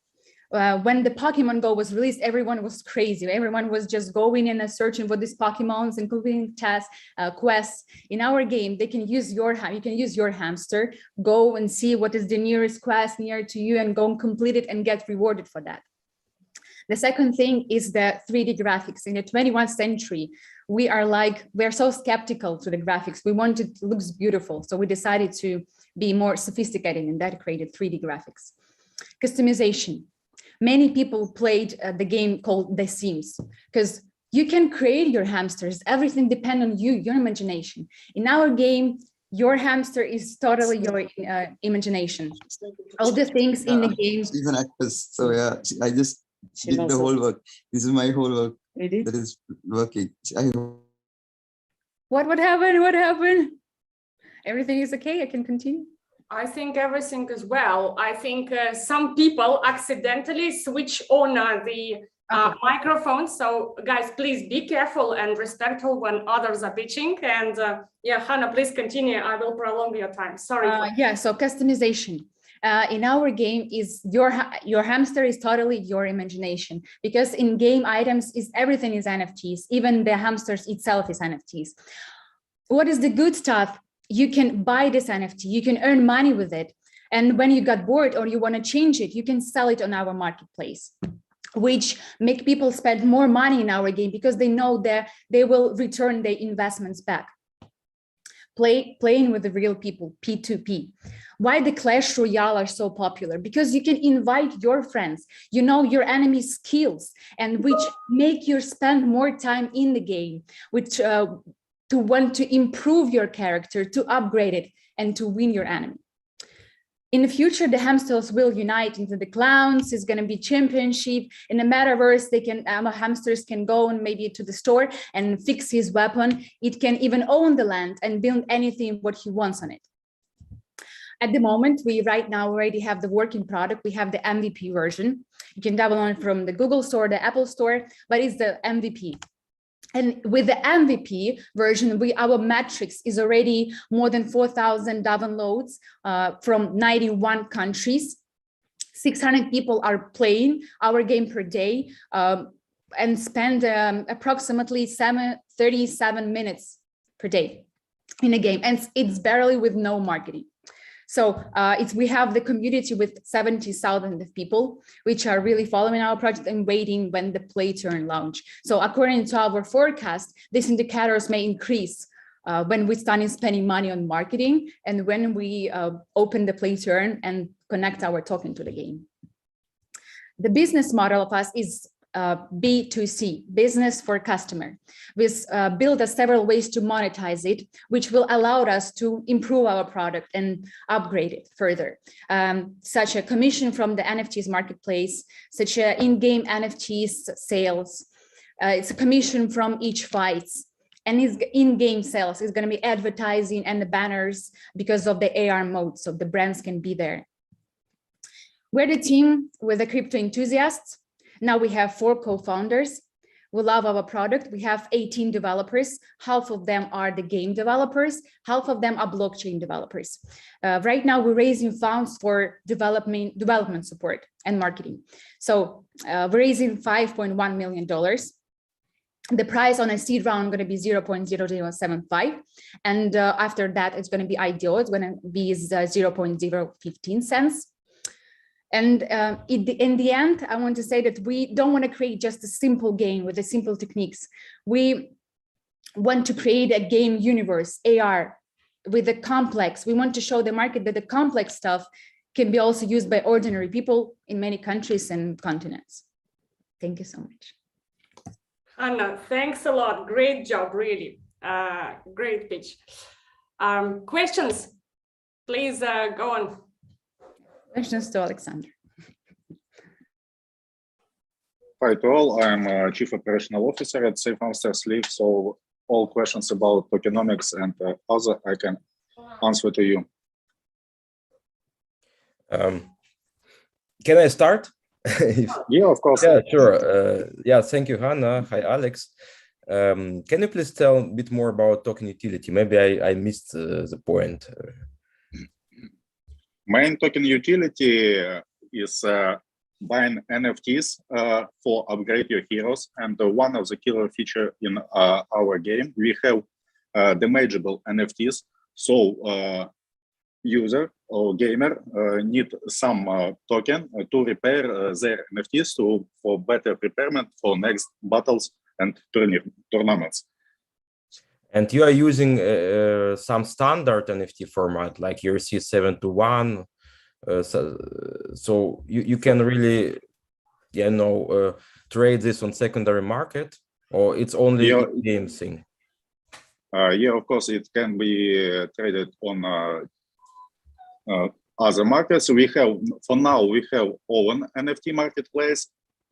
When the Pokemon Go was released, everyone was crazy. Everyone was just going and searching for these Pokemons and completing tasks, quests. In our game, you can use your hamster, go and see what is the nearest quest near to you and go and complete it and get rewarded for that. The second thing is the 3D graphics. In the 21st century, we're so skeptical to the graphics. We want it to look beautiful. So we decided to be more sophisticated, and that created 3D graphics. Customization. Many people played the game called The Sims because you can create your hamsters. Everything depends on you, your imagination. In our game, your hamster is totally your imagination. All the things in the game. She's an actress. So yeah, I just did the whole work. This is my whole work that is working. What happened? What happened? Everything is okay? I can continue? I think everything is well. I think some people accidentally switch on the microphone. So guys, please be careful and respectful when others are pitching. And yeah, Hannah, please continue. I will prolong your time. Sorry. Yeah, so customization. In our game is your hamster is totally your imagination, because in game items everything is NFTs. Even the hamsters itself is NFTs. What is the good stuff? You can buy this NFT, you can earn money with it. And when you got bored or you want to change it, you can sell it on our marketplace, which make people spend more money in our game because they know that they will return their investments back. Playing with the real people, P2P. Why the Clash Royale are so popular? Because you can invite your friends, you know your enemy's skills, and which make you spend more time in the game, which to want to improve your character, to upgrade it, and to win your enemy. In the future, the hamsters will unite into the clowns. It's going to be championship. In the metaverse, hamsters can go and maybe to the store and fix his weapon. It can even own the land and build anything what he wants on it. At the moment, we right now already have the working product. We have the MVP version. You can download it from the Google Store, the Apple Store, but it's the MVP. And with the MVP version, our metrics is already more than 4,000 downloads from 91 countries. 600 people are playing our game per day and spend approximately 37 minutes per day in a game. And it's barely with no marketing. So we have the community with 70,000 people, which are really following our project and waiting when the play turn launch. So according to our forecast, these indicators may increase when we start spending money on marketing and when we open the play turn and connect our token to the game. The business model of us is B2C, business for customer. We build several ways to monetize it, which will allow us to improve our product and upgrade it further, such a commission from the NFTs marketplace, such as in-game NFTs sales, it's a commission from each fights. And it's in-game sales. It's going to be advertising and the banners because of the AR mode, so the brands can be there. We're the team with the crypto enthusiasts. Now we have 4 co-founders. We love our product. We have 18 developers. Half of them are the game developers. Half of them are blockchain developers. Right now, we're raising funds for development support and marketing. So we're raising $5.1 million. The price on a seed round is going to be 0.0075. And after that, it's going to be IDO. It's going to be 0.015 cents. And in the end, I want to say that we don't want to create just a simple game with the simple techniques. We want to create a game universe, AR, with the complex. We want to show the market that the complex stuff can be also used by ordinary people in many countries and continents. Thank you so much. Anna, thanks a lot. Great job, really. Great pitch. Questions? Please go on. Questions to Alexander. Hi to all. I'm Chief Operational Officer at Safehamsters League. So all questions about tokenomics and other, I can answer to you. Can I start? Yeah, of course. Yeah, sure. Yeah, thank you, Hannah. Hi, Alex. Can you please tell a bit more about token utility? Maybe I missed the point. Main token utility is buying NFTs for upgrade your heroes. And one of the killer feature in our game, we have damageable NFTs. So user or gamer need some token to repair their NFTs for better preparation for next battles and tournaments. And you are using some standard NFT format like ERC 721, so you can really, trade this on secondary market, or it's only a game thing? Yeah, of course, it can be traded on other markets. We have, for now, we have own NFT marketplace.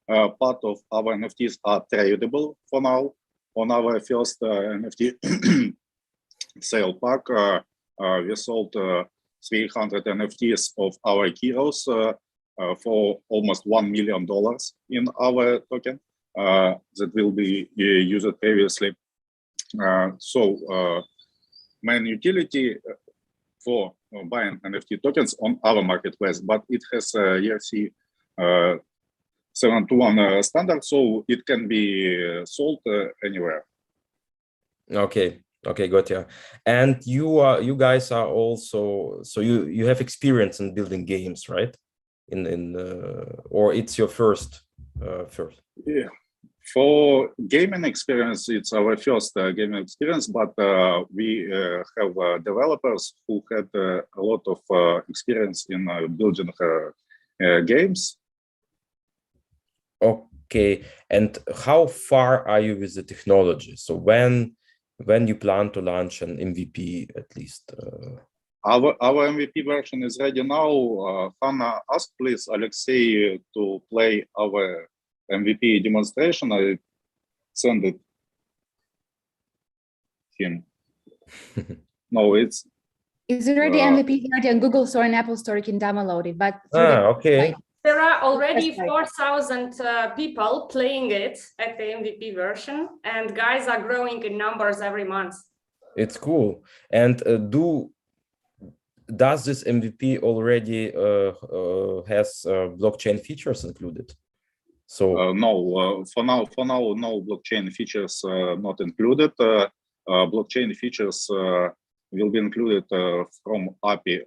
Part of our NFTs are tradable for now. On our first NFT sale pack, we sold 300 NFTs of our heroes for almost $1 million in our token that will be used previously. So main utility for buying NFT tokens on our marketplace, but it has ERC 721 standard, so it can be sold anywhere. Okay, got you. And you guys are also, so you have experience in building games, right? Or it's your first? Yeah. For gaming experience, it's our first gaming experience, but we have developers who had a lot of experience in building games. Okay, and how far are you with the technology? So when you plan to launch an MVP at least? Our MVP version is ready now. Hannah, ask please Alexei to play our MVP demonstration. I send it him. No, it's already MVP already on Google Store and Apple Store. You can download it, but okay. There are already 4,000 people playing it at the MVP version, and guys are growing in numbers every month. It's cool. And does this MVP already has blockchain features included? So no, for now, no blockchain features not included. Blockchain features will be included from API,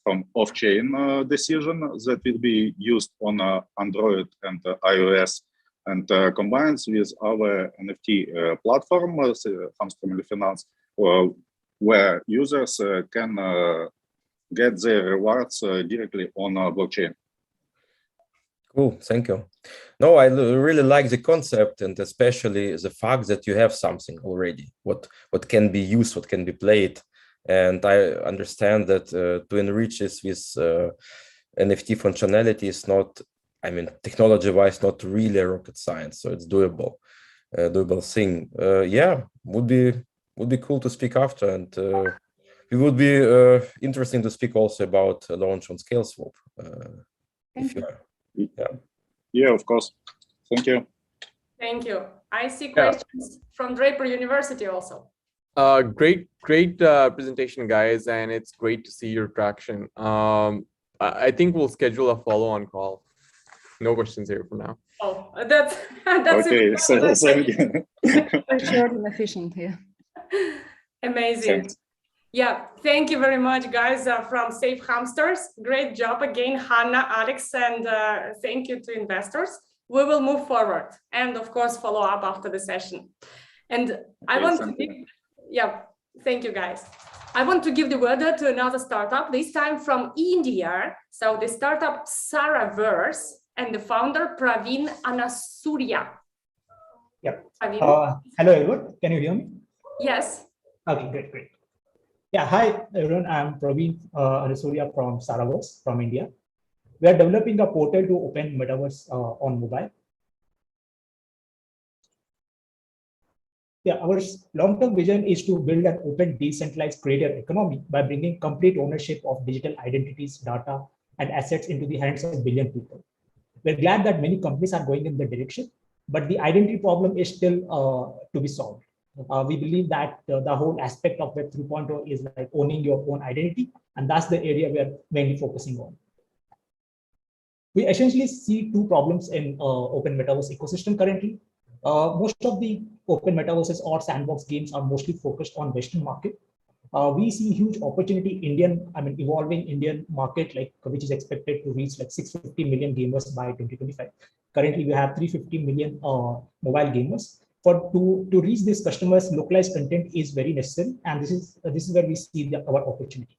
from off-chain decision that will be used on Android and iOS, and combines with our NFT platform, Hamster Finance, where users can get their rewards directly on blockchain. Cool, thank you. No, I really like the concept, and especially the fact that you have something already, what can be used, what can be played. And I understand that to enrich this with NFT functionality is not, I mean, technology-wise, not really rocket science, so it's doable. doable thing. Yeah, would be cool to speak after, and it would be interesting to speak also about launch on Scaleswap. If you are, yeah, of course. Thank you. Thank you. I see questions from Draper University also. Great presentation, guys, and it's great to see your traction. I think we'll schedule a follow-on call. No questions here for now. Oh, that's okay. So thank you. Short and efficient here. Amazing. Thanks. Yeah, thank you very much, guys, from Safehamsters. Great job again, Hannah, Alex, and thank you to investors. We will move forward and, of course, follow up after the session. And I want to give, thank you, guys. I want to give the word to another startup, this time from India. So the startup Saraverse and the founder Praveen Anasuria. Yeah. Hello, everyone. Can you hear me? Yes. Okay, great. Yeah, hi, everyone. I'm Praveen Anasuria from Saraverse, from India. We are developing a portal to open metaverse on mobile. Yeah, our long-term vision is to build an open, decentralized creator economy by bringing complete ownership of digital identities, data, and assets into the hands of a billion people. We're glad that many companies are going in the direction, but the identity problem is still to be solved. We believe that the whole aspect of Web 3.0 is like owning your own identity, and that's the area we are mainly focusing on. We essentially see two problems in open metaverse ecosystem currently. Most of the open metaverses or sandbox games are mostly focused on Western market. We see huge opportunity evolving Indian market, which is expected to reach like 650 million gamers by 2025. Currently, we have 350 million mobile gamers. To reach these customers, localized content is very necessary, and this is where we see our opportunity.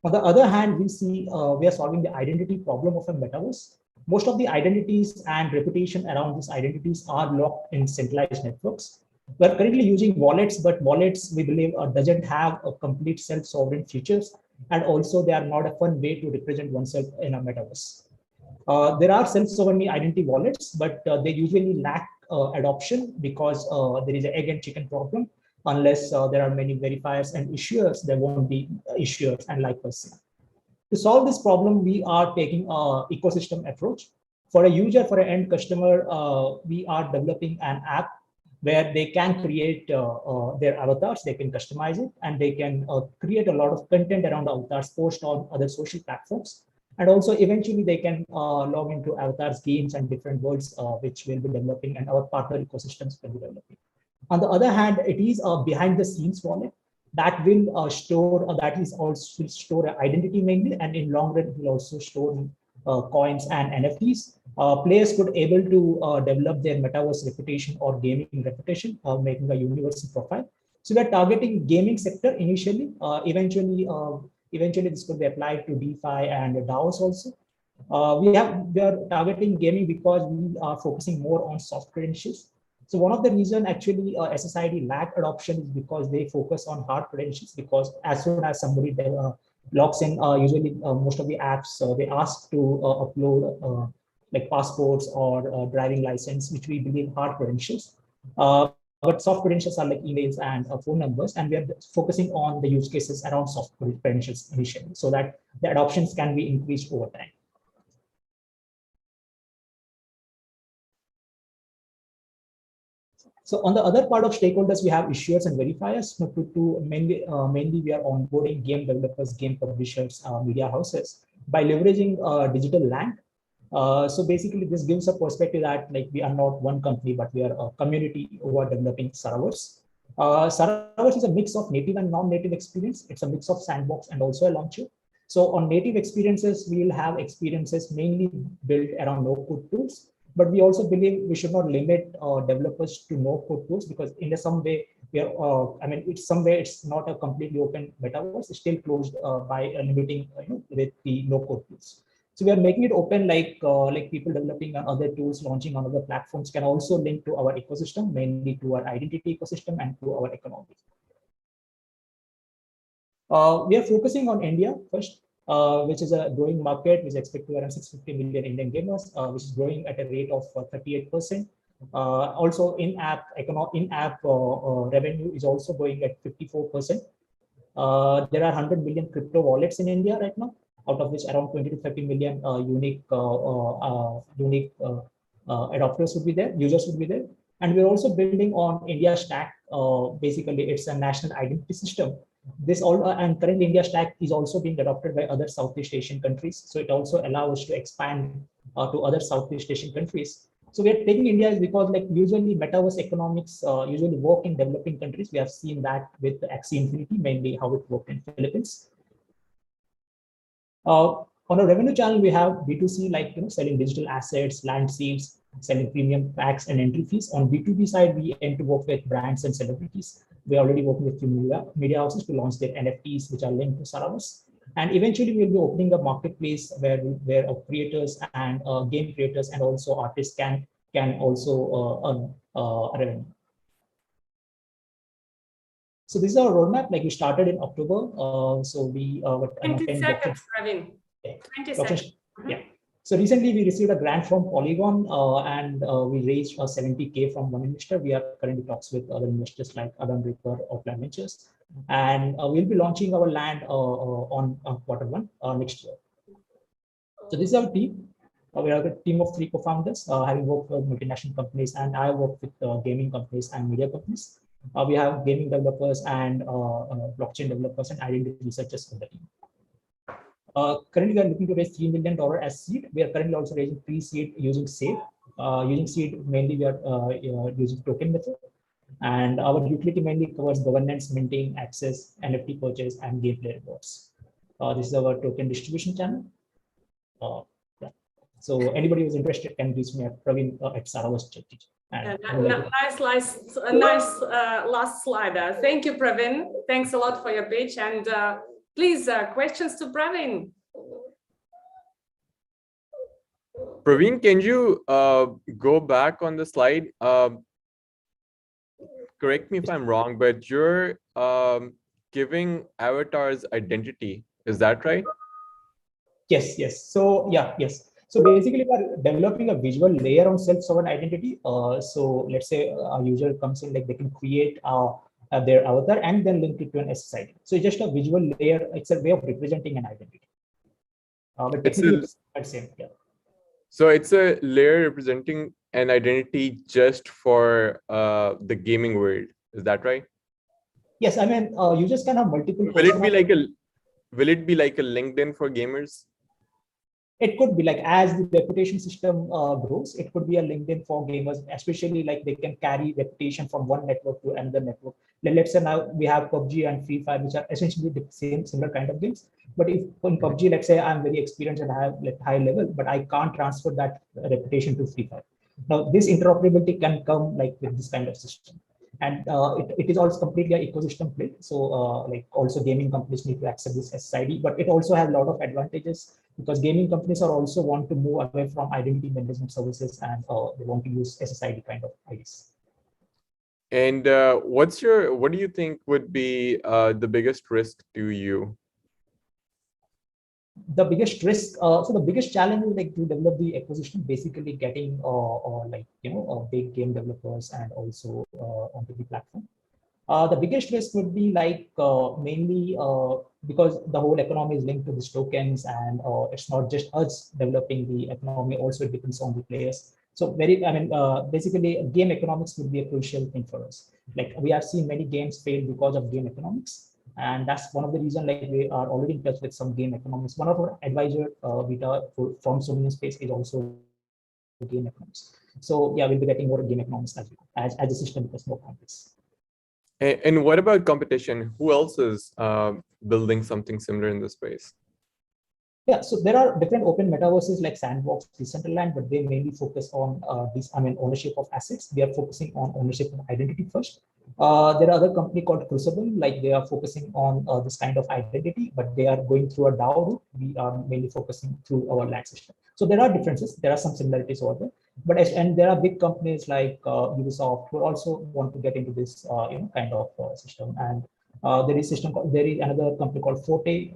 On the other hand, we see we are solving the identity problem of a metaverse. Most of the identities and reputation around these identities are locked in centralized networks. We're currently using wallets, but wallets, we believe, doesn't have a complete self-sovereign features, and also they are not a fun way to represent oneself in a metaverse. There are self-sovereign identity wallets, but they usually lack adoption because there is an egg and chicken problem. Unless there are many verifiers and issuers, there won't be issuers, and likewise. To solve this problem, we are taking an ecosystem approach. For a user, for an end customer, we are developing an app where they can create their avatars, they can customize it, and they can create a lot of content around avatars, post on other social platforms. And also eventually they can log into avatars, games, and different worlds, which we'll be developing, and our partner ecosystems will be developing. On the other hand, it is a behind the scenes wallet that will store identity mainly, and in long run it will also store coins and NFTs. Players could able to develop their metaverse reputation or gaming reputation, making a universal profile. So we are targeting gaming sector initially. Eventually this could be applied to DeFi and DAOs also. We are targeting gaming because we are focusing more on soft credentials. So one of the reasons actually SSID lack adoption is because they focus on hard credentials, because as soon as somebody logs in, usually most of the apps, they ask to upload like passports or driving license, which we believe hard credentials. But soft credentials are like emails and phone numbers, and we are focusing on the use cases around soft credentials initially, so that the adoptions can be increased over time. So on the other part of stakeholders, we have issuers and verifiers. Mainly we are onboarding game developers, game publishers, media houses by leveraging digital land. So basically, this gives a perspective that like we are not one company, but we are a community who are developing Saraverse. Saraverse is a mix of native and non-native experience. It's a mix of sandbox and also a launcher. So on native experiences, we will have experiences mainly built around no-code tools. But we also believe we should not limit developers to no-code tools, because in some way we are, it's not a completely open metaverse. It's still closed by limiting with the no-code tools. So we are making it open, like people developing on other tools, launching on other platforms can also link to our ecosystem, mainly to our identity ecosystem and to our economy. We are focusing on India first, which is a growing market, which is expected to around 650 million Indian gamers, which is growing at a rate of 38%. Also, in-app revenue is also going at 54%. There are 100 million crypto wallets in India right now, out of which around 20 to 30 million unique adopters would be there, users would be there. And we're also building on India Stack. Basically, it's a national identity system. This all and currently India Stack is also being adopted by other Southeast Asian countries. So it also allows us to expand to other Southeast Asian countries. So we're taking India is because like usually metaverse economics usually work in developing countries. We have seen that with Axie Infinity, mainly how it worked in Philippines. On a revenue channel, we have B2C, like selling digital assets, land seeds, selling premium packs and entry fees. On B2B side, we aim to work with brands and celebrities. We're already working with few media houses to launch their NFTs, which are linked to Saraverse. And eventually, we'll be opening a marketplace where creators and game creators and also artists can also earn revenue. So this is our roadmap. Like we started in October. So we 20 seconds, Praveen. 20 seconds. Yeah. So recently we received a grant from Polygon and we raised 70K from one investor. We are currently talks with other investors like Adam Draper of Land Ventures, and we'll be launching our land on Q1 next year. So this is our team. We are a team of 3 co-founders, having worked with multinational companies, and I work with gaming companies and media companies. We have gaming developers and blockchain developers and identity researchers on the team. Currently, we are looking to raise $3 million as seed. We are currently also raising pre-seed using Safe. Using seed, mainly we are using token method. And our utility mainly covers governance, minting, access, NFT purchase, and gameplay rewards. This is our token distribution channel. Yeah. So anybody who's interested can reach me at Praveen at Saraverse. Nice last slide. Thank you, Praveen. Thanks a lot for your pitch. And please, questions to Praveen. Praveen, can you go back on the slide? Correct me if I'm wrong, but you're giving avatars identity. Is that right? Yes, yes. So yeah, yes. So basically, we're developing a visual layer on self-sovereign identity. So let's say a user comes in, like they can create their avatar and then link it to an SSID. So it's just a visual layer. It's a way of representing an identity. But technically, it's the same. Yeah. So it's a layer representing an identity just for the gaming world. Is that right? Yes, I mean users can have multiple. Will it be like a LinkedIn for gamers? It could be like as the reputation system grows, it could be a LinkedIn for gamers, especially like they can carry reputation from one network to another network. Let's say now we have PUBG and Free Fire, which are essentially the similar kind of games. But if in PUBG, let's say I'm very experienced and I have like high level, but I can't transfer that reputation to Free Fire. Now this interoperability can come like with this kind of system. And it is also completely an ecosystem play. So like also gaming companies need to accept this SSID, but it also has a lot of advantages because gaming companies are also want to move away from identity management services and they want to use SSID kind of IDs. And what do you think would be the biggest risk to you? The biggest risk, so the biggest challenge is like to develop the ecosystem, basically getting like big game developers and also onto the platform. The biggest risk would be like mainly because the whole economy is linked to these tokens, and it's not just us developing the economy; also it depends on the players. So basically, game economics would be a crucial thing for us. Like we have seen many games fail because of game economics. And that's one of the reasons like we are already in touch with some game economics. One of our advisor Vita from Sony space is also game economics. So yeah, we'll be getting more game economics as the system becomes more complex. And what about competition? Who else is building something similar in this space? Yeah, so there are different open metaverses like Sandbox, Decentraland, but they mainly focus on ownership of assets. We are focusing on ownership of identity first. There are other company called Crucible, like they are focusing on this kind of identity, but they are going through a DAO route. We are mainly focusing through our land system. So there are differences. There are some similarities over there, but and there are big companies like Ubisoft who also want to get into this kind of system. And There is another company called Forte,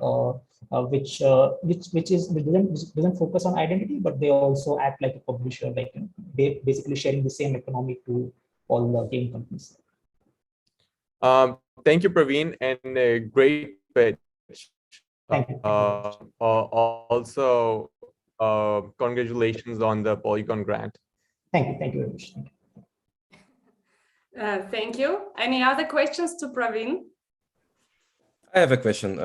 which doesn't focus on identity, but they also act like a publisher, like they basically sharing the same economy to all the game companies. Thank you, Praveen, and a great pitch. Thank you. Also, congratulations on the Polygon grant. Thank you very much. Thank you. Any other questions to Praveen? I have a question.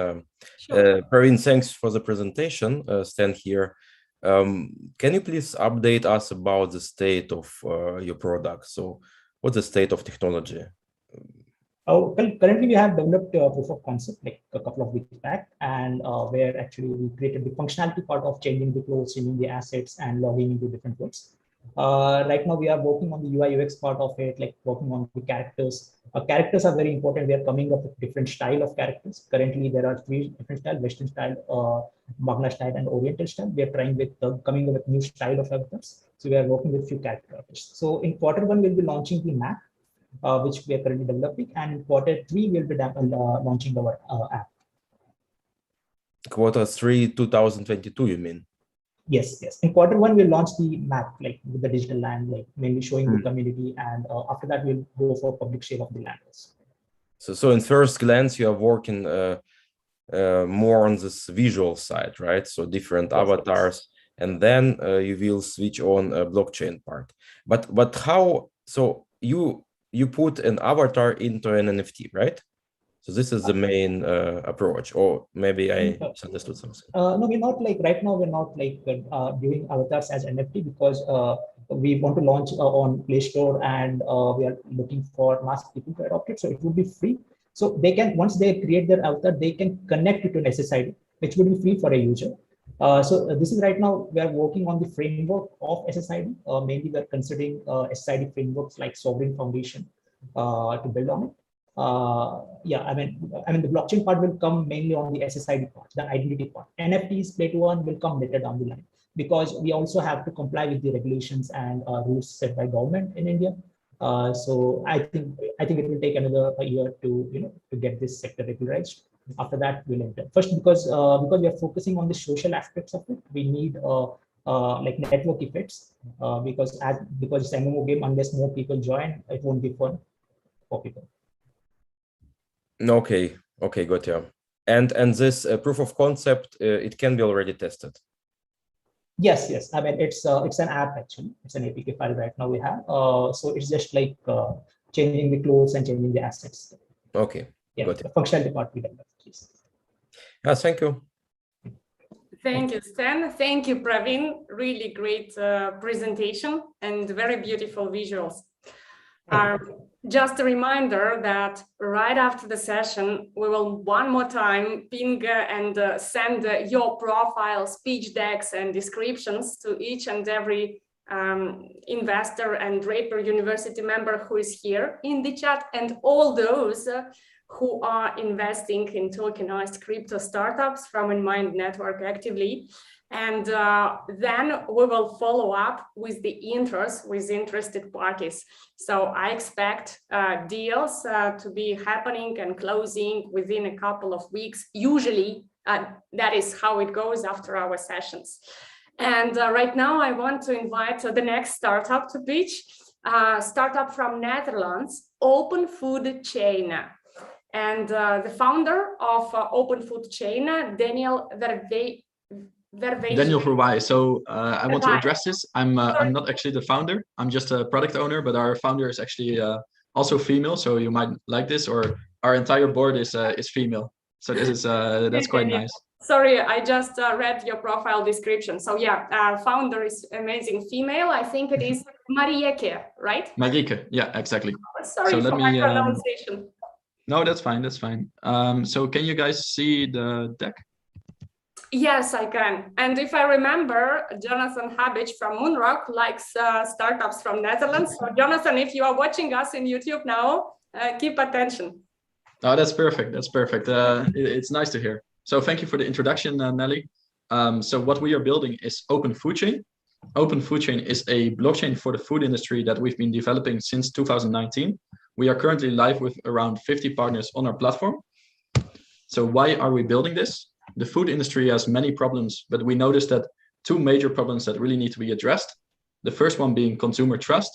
Sure. Praveen, thanks for the presentation. Stan here. Can you please update us about the state of your product? So what's the state of technology? Oh, currently we have developed a proof of concept like a couple of weeks back, and where actually we created the functionality part of changing the clothes, changing the assets, and logging into different worlds. Right now we are working on the UI UX part of it, like working on the characters. Characters are very important. We are coming up with different style of characters. Currently there are 3 different styles: Western style, Magna style, and Oriental style. We are trying with coming up with new style of avatars. So we are working with few character artists. So in Q1 we'll be launching the map, which we are currently developing, and in Q3 we'll be launching our app. Q3 2022, you mean? Yes. In Q1 we'll launch the map, like with the digital land, like mainly showing the community, and after that we'll go for public share of the lands. So in first glance, you are working more on this visual side, right? So different avatars, and then you will switch on a blockchain part. But how? So you put an avatar into an NFT, right? So this is the main approach, or maybe I misunderstood something. No, we're not like right now. We're not like doing avatars as NFT because we want to launch on Play Store, and we are looking for mass people to adopt it. So it will be free. So they can, once they create their avatar, they can connect it to an SSID, which will be free for a user. So this is right now we are working on the framework of SSID. Mainly we are considering SSID frameworks like Sovereign Foundation to build on it. Yeah, I mean the blockchain part will come mainly on the SSID part, the identity part. NFTs, Play to Earn will come later down the line, because we also have to comply with the regulations and rules set by government in India. So I think it will take another year to to get this sector regularized. After that, we'll enter. First, because we are focusing on the social aspects of it, we need like network effects, because it's an MMO game. Unless more people join, it won't be fun for people. Okay, got you. And this proof of concept, it can be already tested. Yes. I mean, it's an app actually. It's an APK file right now we have. So it's just like changing the clothes and changing the assets. Okay. Yeah, got the it. functionality part we developed. Yeah, thank you. Thank you, Stan. Thank you, Praveen. Really great presentation and very beautiful visuals. Just a reminder that right after the session, we will one more time ping and send your profile, speech decks, and descriptions to each and every investor and Draper University member who is here in the chat, and all those who are investing in tokenized crypto startups from InnMind network actively. And then we will follow up with the interest with interested parties. So I expect deals to be happening and closing within a couple of weeks. Usually that is how it goes after our sessions. And right now I want to invite the next startup to pitch. Startup from Netherlands, Open Food Chain. And the founder of Open Food Chain, Daniel Daniel Verwij. So I want to address this. I'm not actually the founder. I'm just a product owner, but our founder is actually also female. So you might like this, or our entire board is female. So this is that's quite nice. Sorry, I just read your profile description. So yeah, founder is amazing female. I think it is Marieke, right? Marieke, yeah, exactly. Sorry so for my pronunciation. No, that's fine. That's fine. So can you guys see the deck? Yes, I can. And if I remember, Jonathan Habitch from Moonrock likes startups from Netherlands. So Jonathan, if you are watching us in YouTube now, keep attention. Oh, that's perfect. That's perfect. It's nice to hear. So thank you for the introduction, Nelly. So what we are building is Open Food Chain. Open Food Chain is a blockchain for the food industry that we've been developing since 2019. We are currently live with around 50 partners on our platform. So why are we building this? The food industry has many problems, but we noticed that two major problems that really need to be addressed. The first one being consumer trust,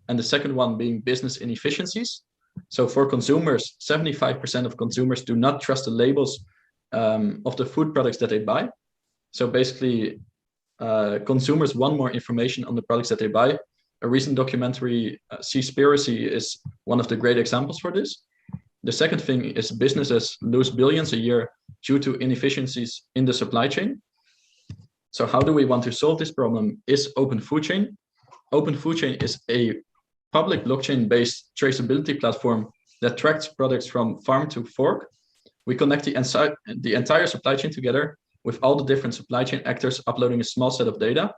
and the second one being business inefficiencies. So for consumers, 75% of consumers do not trust the labels of the food products that they buy. So basically, consumers want more information on the products that they buy. A recent documentary, Seaspiracy, is one of the great examples for this. The second thing is businesses lose billions a year due to inefficiencies in the supply chain. So how do we want to solve this problem? Is Open Food Chain. Open Food Chain is a public blockchain-based traceability platform that tracks products from farm to fork. We connect the entire supply chain together with all the different supply chain actors uploading a small set of data.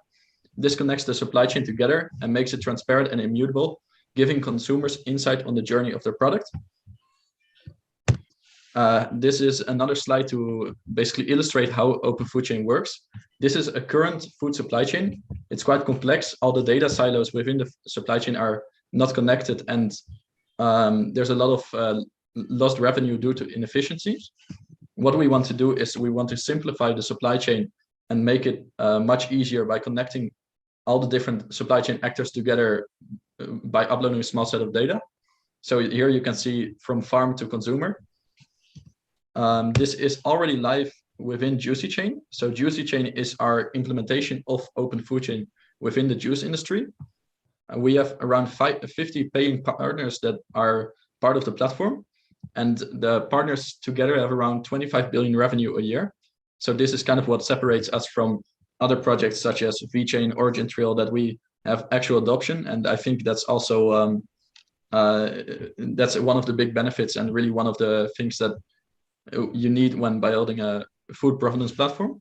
This connects the supply chain together and makes it transparent and immutable, giving consumers insight on the journey of their product. This is another slide to basically illustrate how Open Food Chain works. This is a current food supply chain. It's quite complex. All the data silos within the supply chain are not connected, and there's a lot of lost revenue due to inefficiencies. What we want to do is we want to simplify the supply chain and make it much easier by connecting all the different supply chain actors together by uploading a small set of data. So here you can see from farm to consumer. This is already live within Juicy Chain. So Juicy Chain is our implementation of Open Food Chain within the juice industry. We have around 50 paying partners that are part of the platform, and the partners together have around 25 billion revenue a year. So this is kind of what separates us from other projects such as VeChain, Origin Trail, that we have actual adoption. And I think that's also that's one of the big benefits and really one of the things that you need when building a food provenance platform.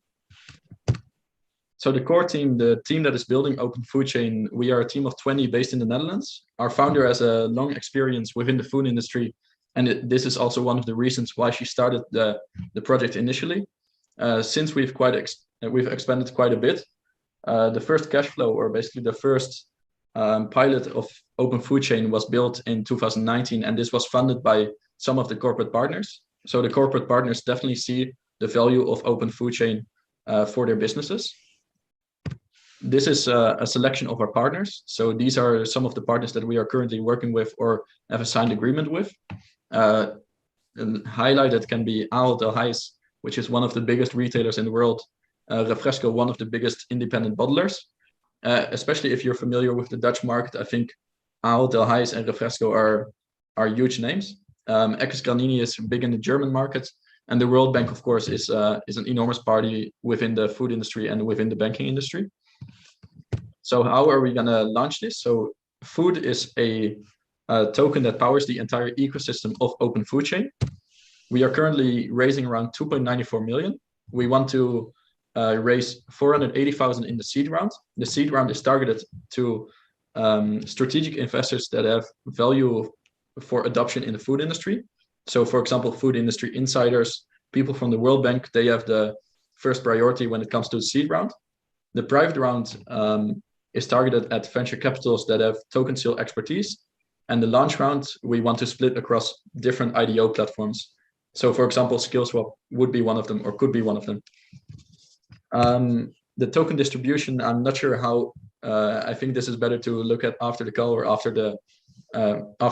So the core team, the team that is building Open Food Chain, we are a team of 20 based in the Netherlands. Our founder has a long experience within the food industry, and this is also one of the reasons why she started the project initially. Since we've expanded quite a bit. The first cash flow, or basically the first pilot of Open Food Chain, was built in 2019, and this was funded by some of the corporate partners. So the corporate partners definitely see the value of Open Food Chain for their businesses. This is a selection of our partners. So these are some of the partners that we are currently working with or have a signed agreement with. And highlighted can be Ahold Delhaize, which is one of the biggest retailers in the world. Refresco, one of the biggest independent bottlers. Especially if you're familiar with the Dutch market, I think Ahold Delhaize and Refresco are huge names. Eckes Granini is big in the German market, and the World Bank, of course, is an enormous party within the food industry and within the banking industry. So how are we going to launch this? So Food is a token that powers the entire ecosystem of Open Food Chain. We are currently raising around 2.94 million. We want to raise 480,000 in the seed round. The seed round is targeted to strategic investors that have value for adoption in the food industry. So for example, food industry insiders, people from the World Bank, they have the first priority when it comes to the seed round. The private round is targeted at venture capitals that have token sale expertise. And the launch round, we want to split across different IDO platforms. So for example, Scaleswap would be one of them, or could be one of them. The token distribution, I'm not sure how, I think this is better to look at after the call or after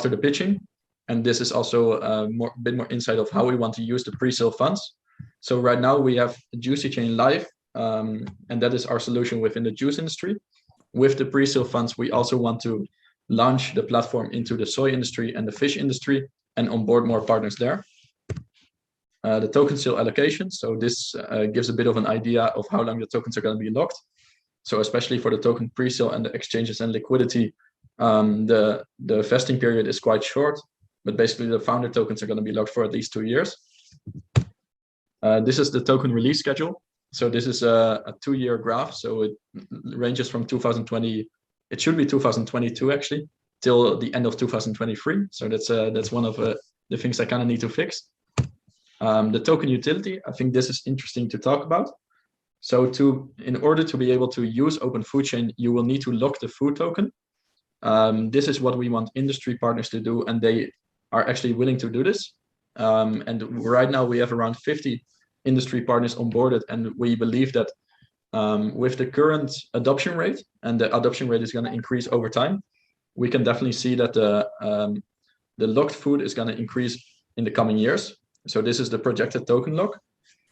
the pitching. And this is also a bit more insight of how we want to use the pre-sale funds. So right now we have Juicy Chain live, and that is our solution within the juice industry. With the pre-sale funds, we also want to launch the platform into the soy industry and the fish industry and onboard more partners there. The token sale allocation. So this gives a bit of an idea of how long the tokens are going to be locked. So especially for the token pre-sale and the exchanges and liquidity, the vesting period is quite short, but basically the founder tokens are going to be locked for at least 2 years. This is the token release schedule. So this is a 2-year graph. So it ranges from 2020, it should be 2022 actually, till the end of 2023. So that's one of the things I kind of need to fix. The token utility, I think this is interesting to talk about. So in order to be able to use Open Food Chain, you will need to lock the food token. This is what we want industry partners to do, and they are actually willing to do this. And right now we have around 50 industry partners onboarded, and we believe that with the current adoption rate, and the adoption rate is going to increase over time, we can definitely see that the locked food is going to increase in the coming years. So this is the projected token lock.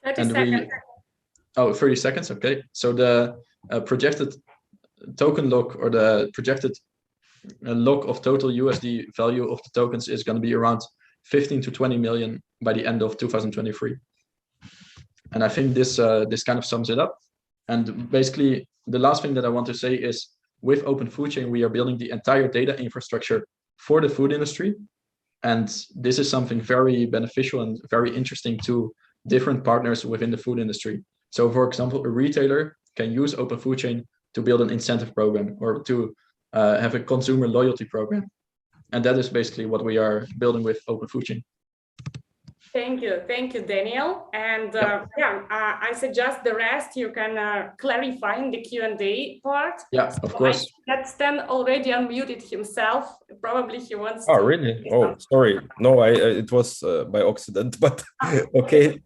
30 and seconds. 30 seconds. Okay. So the projected token lock, or the projected lock of total USD value of the tokens, is going to be around 15 to 20 million by the end of 2023. And I think this kind of sums it up. And basically, the last thing that I want to say is, with Open Food Chain, we are building the entire data infrastructure for the food industry. And this is something very beneficial and very interesting to different partners within the food industry. So for example, a retailer can use Open Food Chain to build an incentive program, or to have a consumer loyalty program. And that is basically what we are building with Open Food Chain. Thank you, Daniel. And I suggest the rest you can clarify in the Q&A part. Yeah, of course. That Stan already unmuted himself. Probably he wants to. Oh, really? Oh, sorry. No, it was by accident, but okay.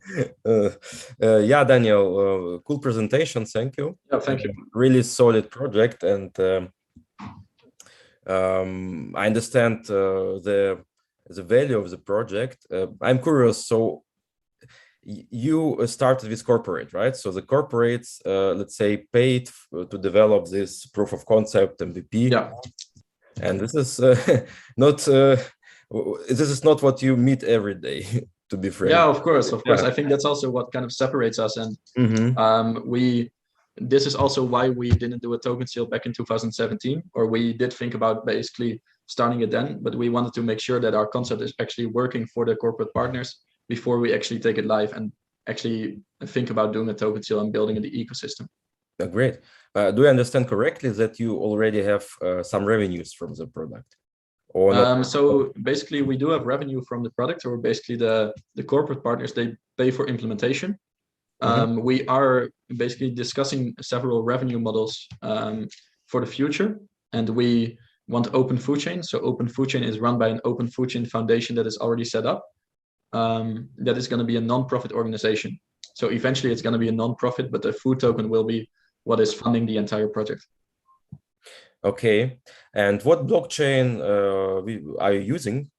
Yeah, Daniel, cool presentation. Thank you. Yeah, thank you. Really solid project. And I understand the value of the project. I'm curious. So you started with corporate, right? So the corporates, let's say, paid to develop this proof of concept MVP. Yeah. And this is not what you meet every day, to be frank. Yeah, of course. I think that's also what kind of separates us. And this is also why we didn't do a token sale back in 2017, or we did think about basically starting it then, but we wanted to make sure that our concept is actually working for the corporate partners before we actually take it live and actually think about doing a token sale and building the ecosystem. Great. Do I understand correctly that you already have some revenues from the product? Or not? So basically, we do have revenue from the product, or basically the corporate partners, they pay for implementation. We are basically discussing several revenue models for the future, and we want Open Food Chain. So Open Food Chain is run by an Open Food Chain foundation that is already set up. That is going to be a non-profit organization. So eventually it's going to be a non-profit, but the food token will be what is funding the entire project. Okay. And what blockchain are you using?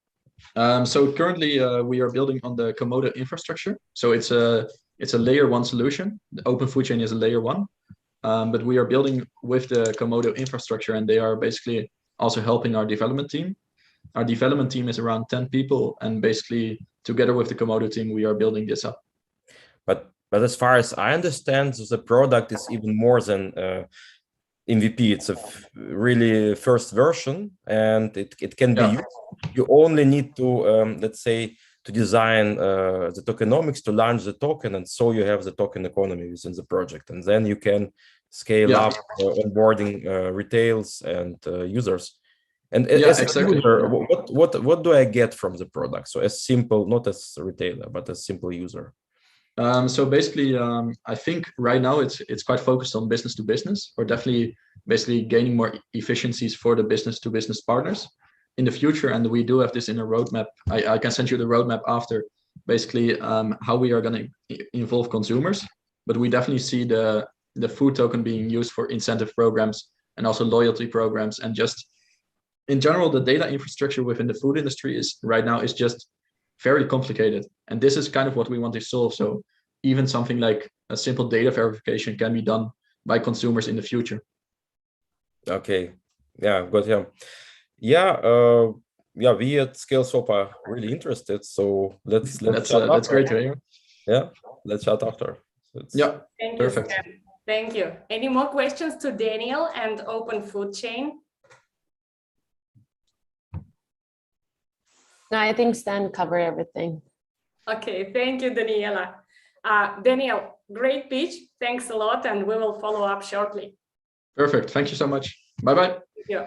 So currently we are building on the Komodo infrastructure. So it's a layer 1 solution. The Open Food Chain is a layer 1, but we are building with the Komodo infrastructure, and they are basically also helping our development team. Our development team is around 10 people, and basically together with the Komodo team, we are building this up. But as far as I understand, the product is even more than MVP. It's a really first version, and it can be used. You only need to, let's say, to design the tokenomics to launch the token, and so you have the token economy within the project, and then you can scale up onboarding retails and users. And as a user, what do I get from the product? So as simple, not as a retailer, but as simple user. So basically, I think right now it's quite focused on business to business, or definitely basically gaining more efficiencies for the business to business partners in the future. And we do have this in a roadmap. I can send you the roadmap after, basically how we are going to involve consumers. But we definitely see the food token being used for incentive programs and also loyalty programs. And just in general, the data infrastructure within the food industry is right now is just very complicated. And this is kind of what we want to solve. So even something like a simple data verification can be done by consumers in the future. Okay. Yeah, good. Yeah. We at Scaleswap are really interested. So let's that's great to hear. Yeah, let's chat after. Yeah. Thank perfect. You, Stan. Thank you. Any more questions to Daniel and Open Food Chain? No, I think Stan covered everything. Okay, thank you, Daniela. Daniel, great pitch. Thanks a lot, and we will follow up shortly. Perfect. Thank you so much. Bye-bye. Thank you.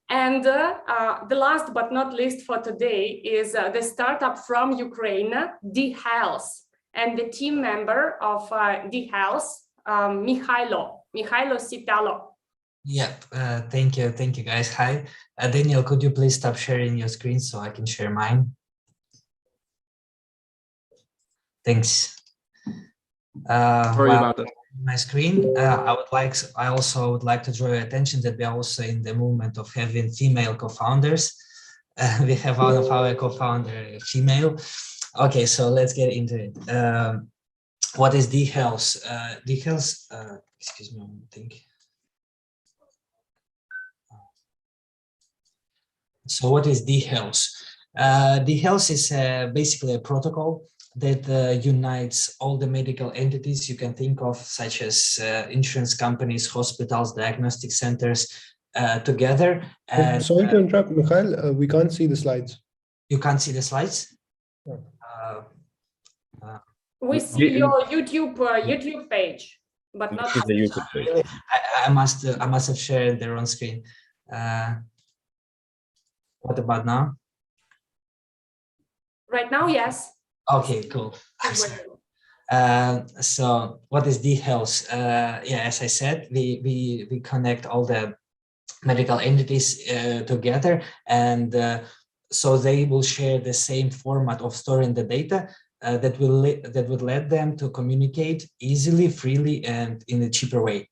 And the last but not least for today is the startup from Ukraine, DeHealth, and the team member of DeHealth, Mihailo Sitalo. Yeah, thank you guys. Hi, Daniel, could you please stop sharing your screen so I can share mine? Thanks. Sorry about that. My screen. I also would like to draw your attention that we are also in the movement of having female co-founders. We have one of our co-founder female. Okay, so let's get into it. What is DeHealth? DeHealth, excuse me, I think. So what is DeHealth? DeHealth is basically a protocol that unites all the medical entities you can think of, such as insurance companies, hospitals, diagnostic centers, together. And, sorry to interrupt, Mikhail. We can't see the slides. You can't see the slides? No. We see your YouTube page, but not the YouTube page. I must have shared the wrong screen. What about now? Right now, yes. Okay, cool. So what is DeHealth? Yeah, as I said, we connect all the medical entities together, and so they will share the same format of storing the data that would let them to communicate easily, freely, and in a cheaper way.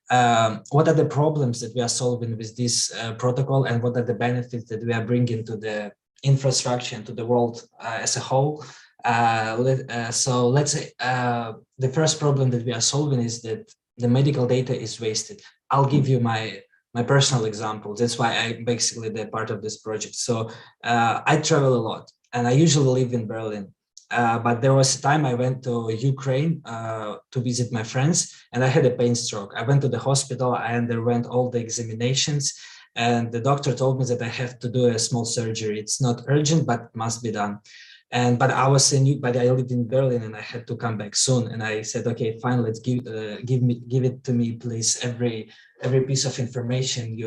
What are the problems that we are solving with this protocol, and what are the benefits that we are bringing to the infrastructure and to the world as a whole? So let's say the first problem that we are solving is that the medical data is wasted. I'll give you my personal example. That's why I basically the part of this project. So I travel a lot, and I usually live in Berlin. But there was a time I went to Ukraine to visit my friends, and I had a pain stroke. I went to the hospital, I underwent all the examinations, and the doctor told me that I have to do a small surgery. It's not urgent, but must be done. But I lived in Berlin, and I had to come back soon. And I said, okay, fine, let's give it to me, please. Every piece of information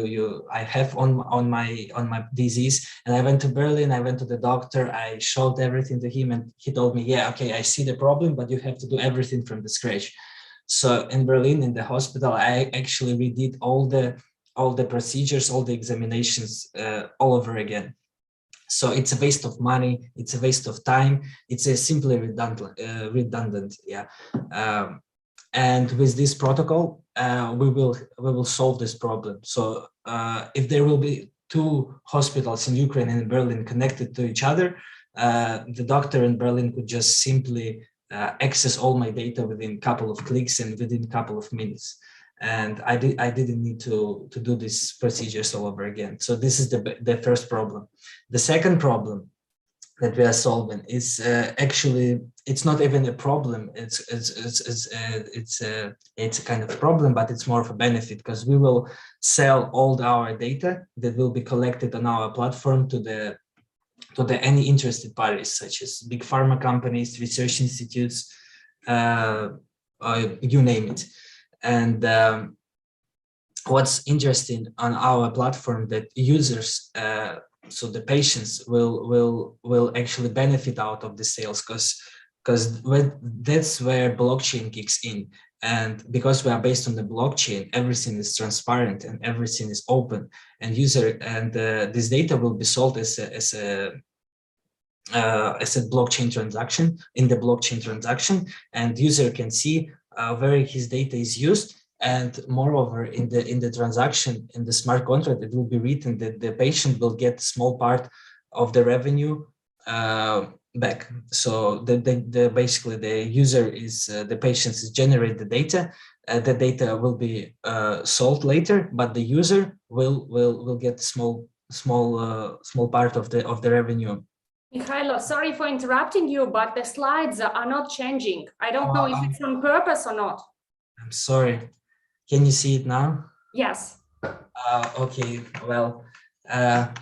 I have on my disease. And I went to Berlin. I went to the doctor. I showed everything to him, and he told me, yeah, okay, I see the problem, but you have to do everything from the scratch. So in Berlin, in the hospital, I actually redid all the procedures, all the examinations all over again. So it's a waste of money, it's a waste of time, it's a simply redundant, yeah. And with this protocol, we will solve this problem. So if there will be two hospitals in Ukraine and in Berlin connected to each other, the doctor in Berlin could just simply access all my data within a couple of clicks and within a couple of minutes. And I didn't need to do these procedures all over again. So this is the first problem. The second problem that we are solving is actually, it's not even a problem. It's a kind of problem, but it's more of a benefit, because we will sell all our data that will be collected on our platform to any interested parties, such as big pharma companies, research institutes, you name it. And what's interesting on our platform that users, so the patients will actually benefit out of the sales, because that's where blockchain kicks in. And because we are based on the blockchain, everything is transparent and everything is open, and this data will be sold as a blockchain transaction in the blockchain transaction, and user can see where his data is used. And moreover, in the transaction, in the smart contract, it will be written that the patient will get a small part of the revenue back. So basically the user is the patient is generate the data. The data will be sold later, but the user will get small part of the revenue. Mikhailo, sorry for interrupting you, but the slides are not changing. I don't know if it's on purpose or not. I'm sorry. Can you see it now? Yes. Okay. Well, yeah.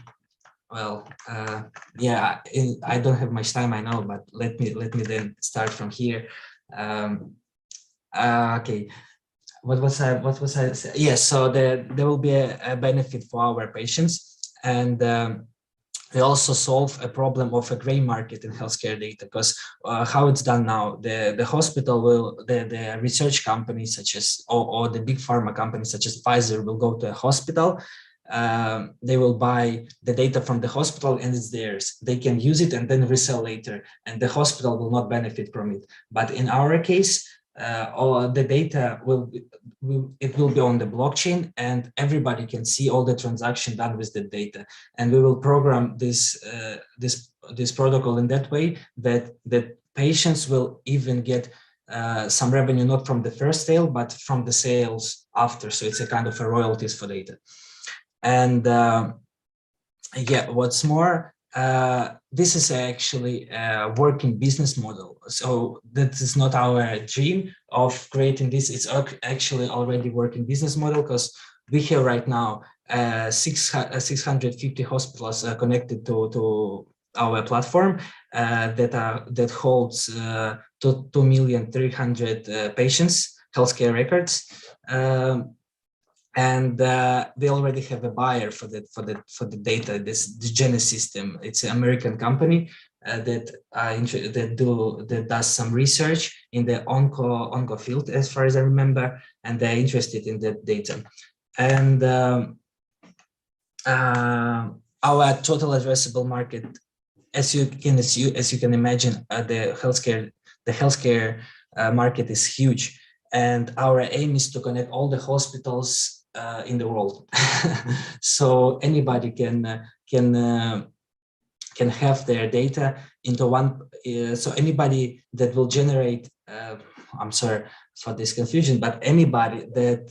I don't have much time, I know, but let me then start from here. Okay. What was I saying? Yes. So there will be a benefit for our patients, and we also solve a problem of a gray market in healthcare data, because how it's done now, the hospital the research companies such as, or the big pharma companies such as Pfizer will go to a hospital, they will buy the data from the hospital and it's theirs. They can use it and then resell later, and the hospital will not benefit from it. But in our case, all the data will be on the blockchain, and everybody can see all the transaction done with the data. And we will program this protocol in that way that patients will even get some revenue, not from the first sale, but from the sales after. So it's a kind of a royalties for data. And yeah, what's more, this is actually a working business model. So that is not our dream of creating this. It's actually already working business model, because we have right now 650 hospitals connected to our platform that holds 2,300,000 patients, healthcare records. And they already have a buyer for the data. The Genesis system. It's an American company that does some research in the onco field, as far as I remember, and they're interested in that data. And our total addressable market, as you can imagine, the healthcare market is huge, and our aim is to connect all the hospitals in the world, so anybody can have their data into one. So anybody that will generate, I'm sorry for this confusion, but anybody that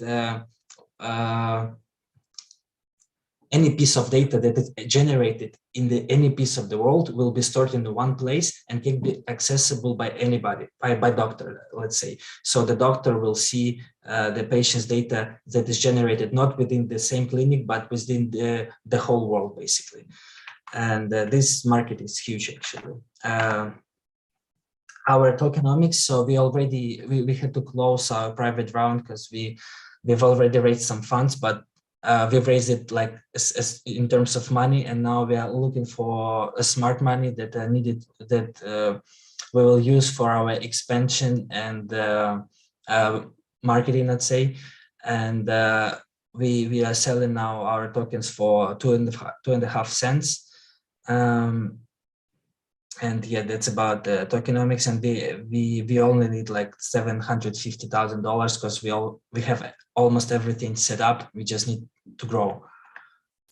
any piece of data that is generated in any piece of the world will be stored in one place and can be accessible by anybody, by doctor, let's say. So the doctor will see the patient's data that is generated not within the same clinic, but within the whole world, basically. And this market is huge, actually. Our tokenomics, so we had to close our private round because we've already raised some funds, but we've raised it like as in terms of money, and now we are looking for a smart money that needed, that we will use for our expansion and marketing, let's say. And we are selling now our tokens for 2.5 cents. And yeah, that's about the tokenomics. And we only need like $750,000 because we have almost everything set up. We just need to grow.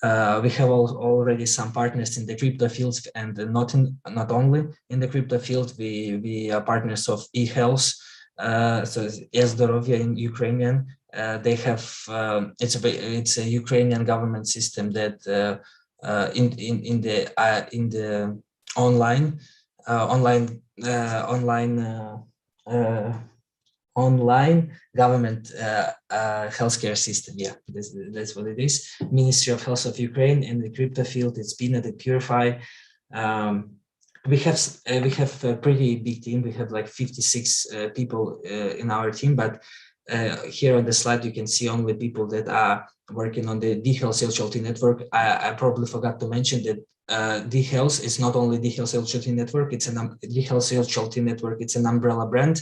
We have already some partners in the crypto fields, and not only in the crypto field. We are partners of eHealth. So Zdorowia in Ukrainian. They have it's a Ukrainian government system that in the online government healthcare system. Yeah, that's what it is. Ministry of Health of Ukraine. In the crypto field, it's Peanut and Purify. We have a pretty big team. We have like 56 people in our team, but here on the slide you can see only people that are working on the DeHealth HLT network. I probably forgot to mention that DeHealth is not only DeHealth HLT network, it's DeHealth HLT network, it's an umbrella brand.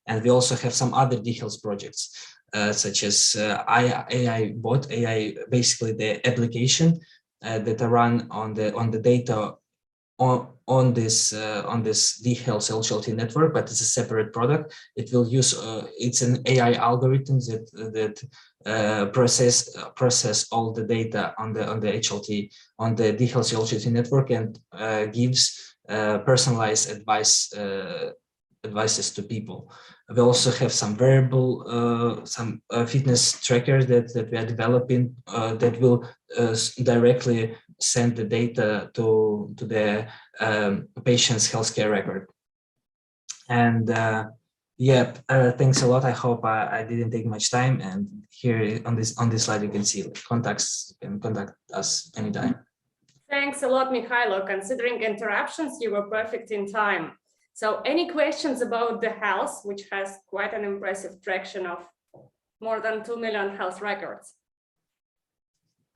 And we also have some other DeHealth projects, such as AI bot, basically the application that are run on the data on this DeHealth HLT network, but it's a separate product. It will use it's an AI algorithm that process all the data on the HLT, on the DeHealth HLT network, and gives personalized advices to people. We also have some wearable, some fitness trackers that we are developing that will directly send the data to the patient's healthcare record. And yeah, thanks a lot. I hope I didn't take much time. And here on this slide you can see contacts. You can contact us anytime. Thanks a lot, Mikhailo. Considering interruptions, you were perfect in time. So any questions about the health, which has quite an impressive traction of more than 2 million health records?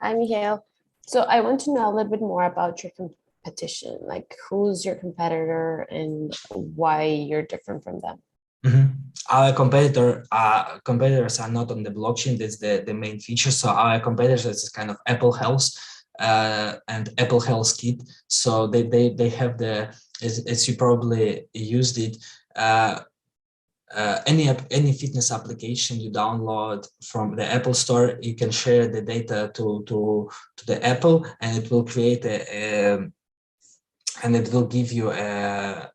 Hi, Mikhail. So I want to know a little bit more about your competition, like who's your competitor and why you're different from them. Mm-hmm. our competitors are not on the blockchain. That's the main feature. So our competitors is kind of Apple Health and Apple Health Kit. So they have the, as you probably used it, any fitness application you download from the Apple Store, you can share the data to the Apple, and it will create and it will give you a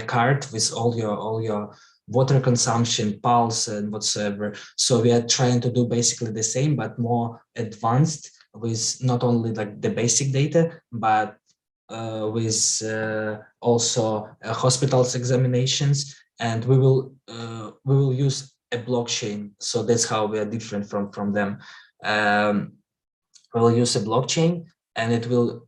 card with all your water consumption, pulse, and whatsoever. So we are trying to do basically the same, but more advanced, with not only like the basic data, but with also hospitals examinations, and we will use a blockchain. So that's how we are different from them. We will use a blockchain, and it will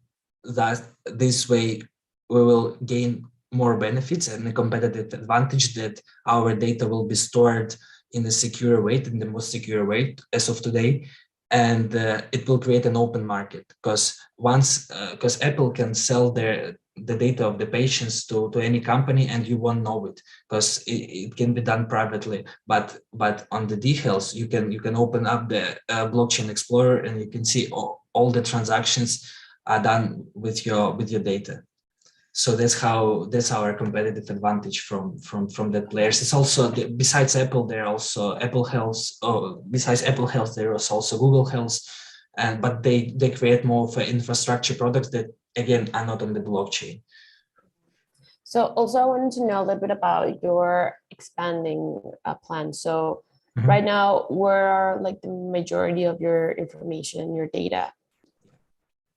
this way we will gain more benefits and a competitive advantage, that our data will be stored in a secure way, in the most secure way as of today. And it will create an open market, because because Apple can sell the data of the patients to any company, and you won't know it, because it can be done privately. But on the DeHealth, you can open up the blockchain explorer, and you can see all the transactions are done with your data. So that's our competitive advantage from the players. It's also, besides Apple, there are also Apple Health. Besides Apple Health, there is also Google Health, but they create more of an infrastructure products that again are not on the blockchain. So also I wanted to know a little bit about your expanding plan. So right now, where are like the majority of your information, your data?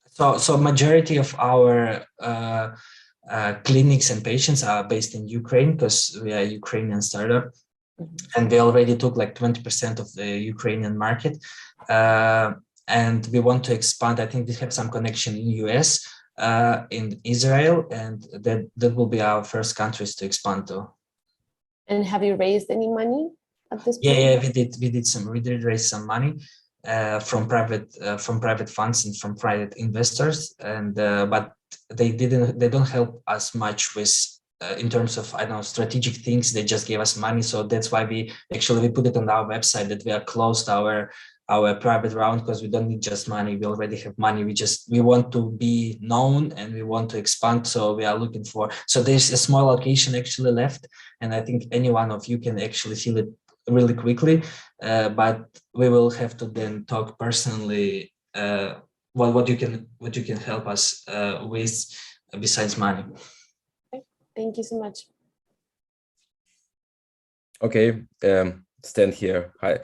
So majority of our clinics and patients are based in Ukraine, because we are a Ukrainian startup, and we already took like 20% of the Ukrainian market, and we want to expand. I think we have some connection in US, in Israel, and that will be our first countries to expand to. And have you raised any money at this point? Yeah, we did raise some money from private funds and from private investors, and but they don't help us much with in terms of, I don't know, strategic things. They just gave us money. So that's why we put it on our website that we are closed our private round, because we don't need just money. We already have money. We want to be known, and we want to expand. So we are looking for, so there's a small allocation actually left, and I think any one of you can actually fill it really quickly, but we will have to then talk personally what you can help us with besides money. Okay. Thank you so much. Okay, stand here. Hi,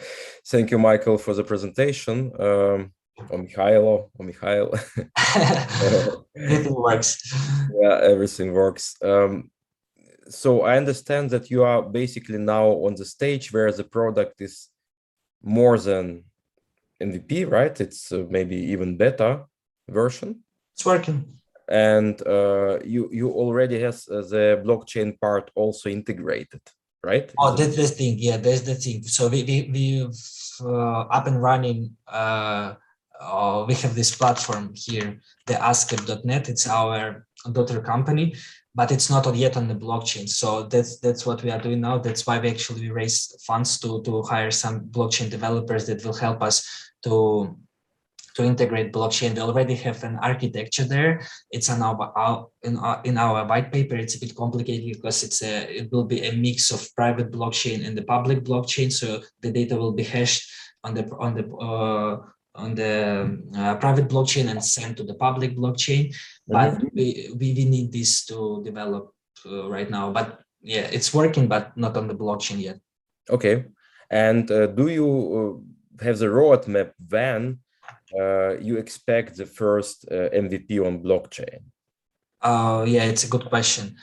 thank you, Michael, for the presentation. Or Mikhail. Everything works. Yeah, everything works. So I understand that you are basically now on the stage where the product is more than MVP, right? It's maybe even beta version. It's working. And you already has the blockchain part also integrated, right? Oh, that's the thing. Yeah, that's the thing. So we've up and running. We have this platform here, the Askep.net. It's our daughter company, but it's not yet on the blockchain. So that's what we are doing now. That's why we raised funds to hire some blockchain developers that will help us to integrate blockchain. We already have an architecture there. It's in our white paper. It's a bit complicated because it will be a mix of private blockchain and the public blockchain. So the data will be hashed on the private blockchain and sent to the public blockchain. But we need this to develop right now. But yeah, it's working, but not on the blockchain yet. Okay. And do you have the roadmap when you expect the first MVP on blockchain? Yeah, it's a good question.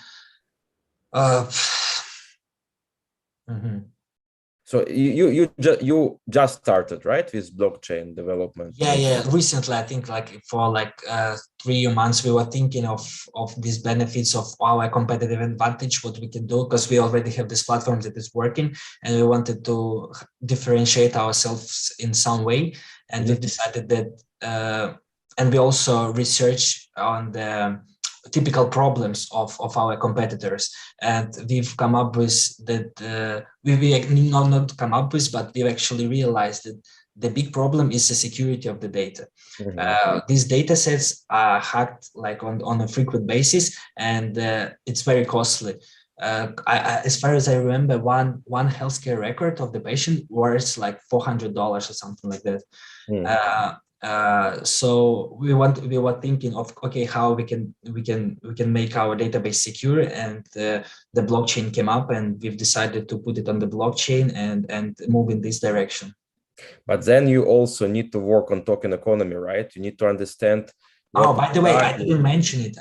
So you just started, right, with blockchain development? Yeah. Recently, I think for 3 months, we were thinking of these benefits of our competitive advantage, what we can do, because we already have this platform that is working, and we wanted to differentiate ourselves in some way. And we've decided that, and we also research on the typical problems of our competitors, and we've come up with that. We not come up with, but we've actually realized that the big problem is the security of the data. These data sets are hacked like on a frequent basis, and it's very costly. As far as I remember, one healthcare record of the patient worth like $400 or something like that. So we were thinking of, okay, how we can make our database secure, and the blockchain came up, and we've decided to put it on the blockchain and move in this direction. But then you also need to work on token economy, right? You need to understand. Oh, by the way, I didn't mention it.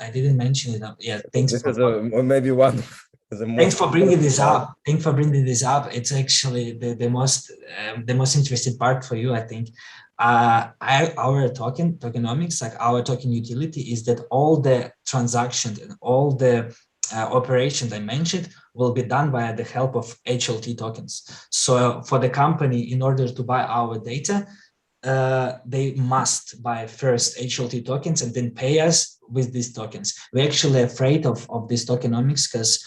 Yeah, thanks. This is maybe one. Thanks for bringing this up. It's actually the most interesting part for you, I think. Our tokenomics, like our token utility, is that all the transactions and all the operations I mentioned will be done by the help of HLT tokens. So for the company, in order to buy our data, they must buy first HLT tokens and then pay us with these tokens. We're actually afraid of this tokenomics because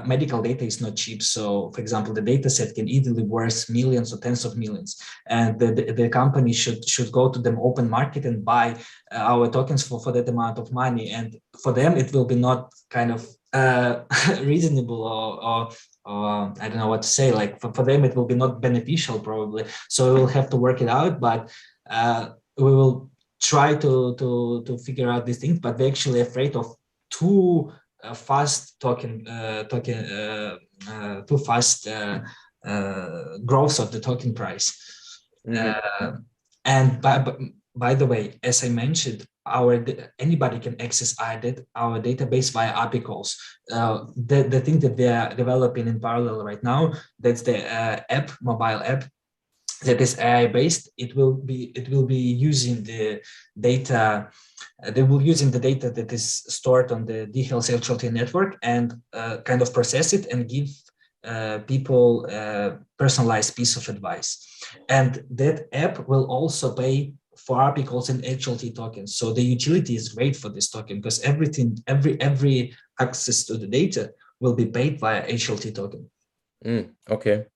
medical data is not cheap. So, for example, the data set can easily worth millions or tens of millions, and the company should go to the open market and buy our tokens for that amount of money. And for them, it will be not kind of reasonable or I don't know what to say. Like for them, it will be not beneficial probably. So we will have to work it out, but we will try to figure out these things. But we're actually afraid of too fast too fast growth of the token price. And by the way, as I mentioned, anybody can access our database via API calls. The thing that they are developing in parallel right now, that's the mobile app that is AI based. It will be using the data. They will using the data that is stored on the DeHealth HLT network and kind of process it and give people a personalized piece of advice. And that app will also pay for API calls and HLT tokens. So the utility is great for this token because every access to the data will be paid via HLT token. Okay.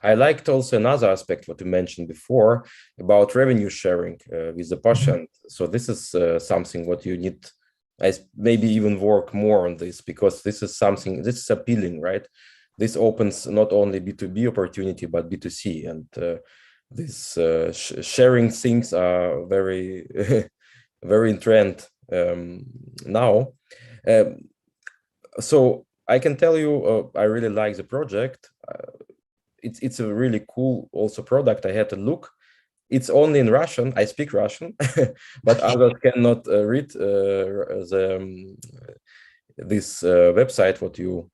I liked also another aspect what you mentioned before about revenue sharing with the patient. So this is something what you need, maybe even work more on this, because this is something, this is appealing, right? This opens not only B2B opportunity, but B2C. And this sharing things are very, very in trend now. So I can tell you, I really like the project. It's a really cool also product. I had a look. It's only in Russian. I speak Russian, but others cannot read this website what you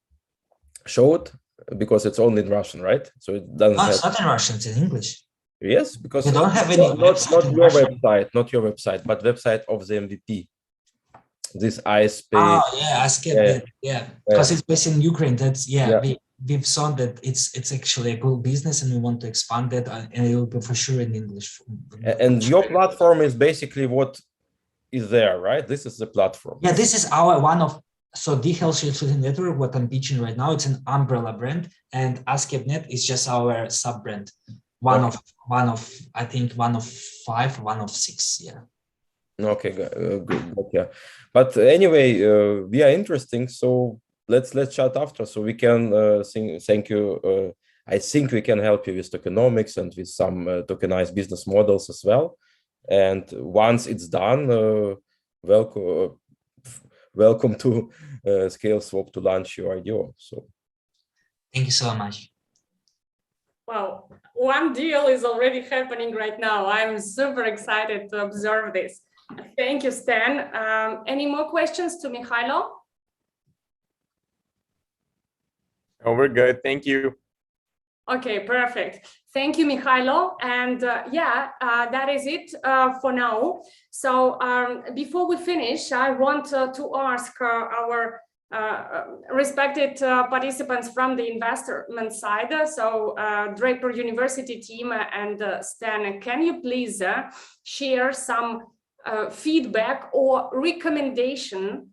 showed because it's only in Russian, right? So it doesn't. No, it's not in Russian. It's in English. Yes, because you don't have any. Not your website, but website of the MVP. This ISP. Oh yeah, AskNet. Yeah, because it's based in Ukraine. That's We've saw that it's actually a cool business, and we want to expand that, and it will be for sure in English. And your platform is basically what is there, right? This is the platform. Yeah, this is our so DeHealth network. What I'm pitching right now, it's an umbrella brand, and AskNet is just our sub brand. One of I think one of 5, one of 6. Yeah. Okay, good. Okay, but anyway, we are interesting. So let's chat after, so we can thank you. I think we can help you with tokenomics and with some tokenized business models as well. And once it's done, welcome to Scaleswap to launch your IDO. So thank you so much. Wow, one deal is already happening right now. I'm super excited to observe this. Thank you, Stan. Any more questions to Mikhailo? Oh, we're good. Thank you. Okay, perfect. Thank you, Mikhailo. And that is it for now. So before we finish, I want to ask our respected participants from the investment side. So Draper University team and Stan, can you please share some feedback or recommendation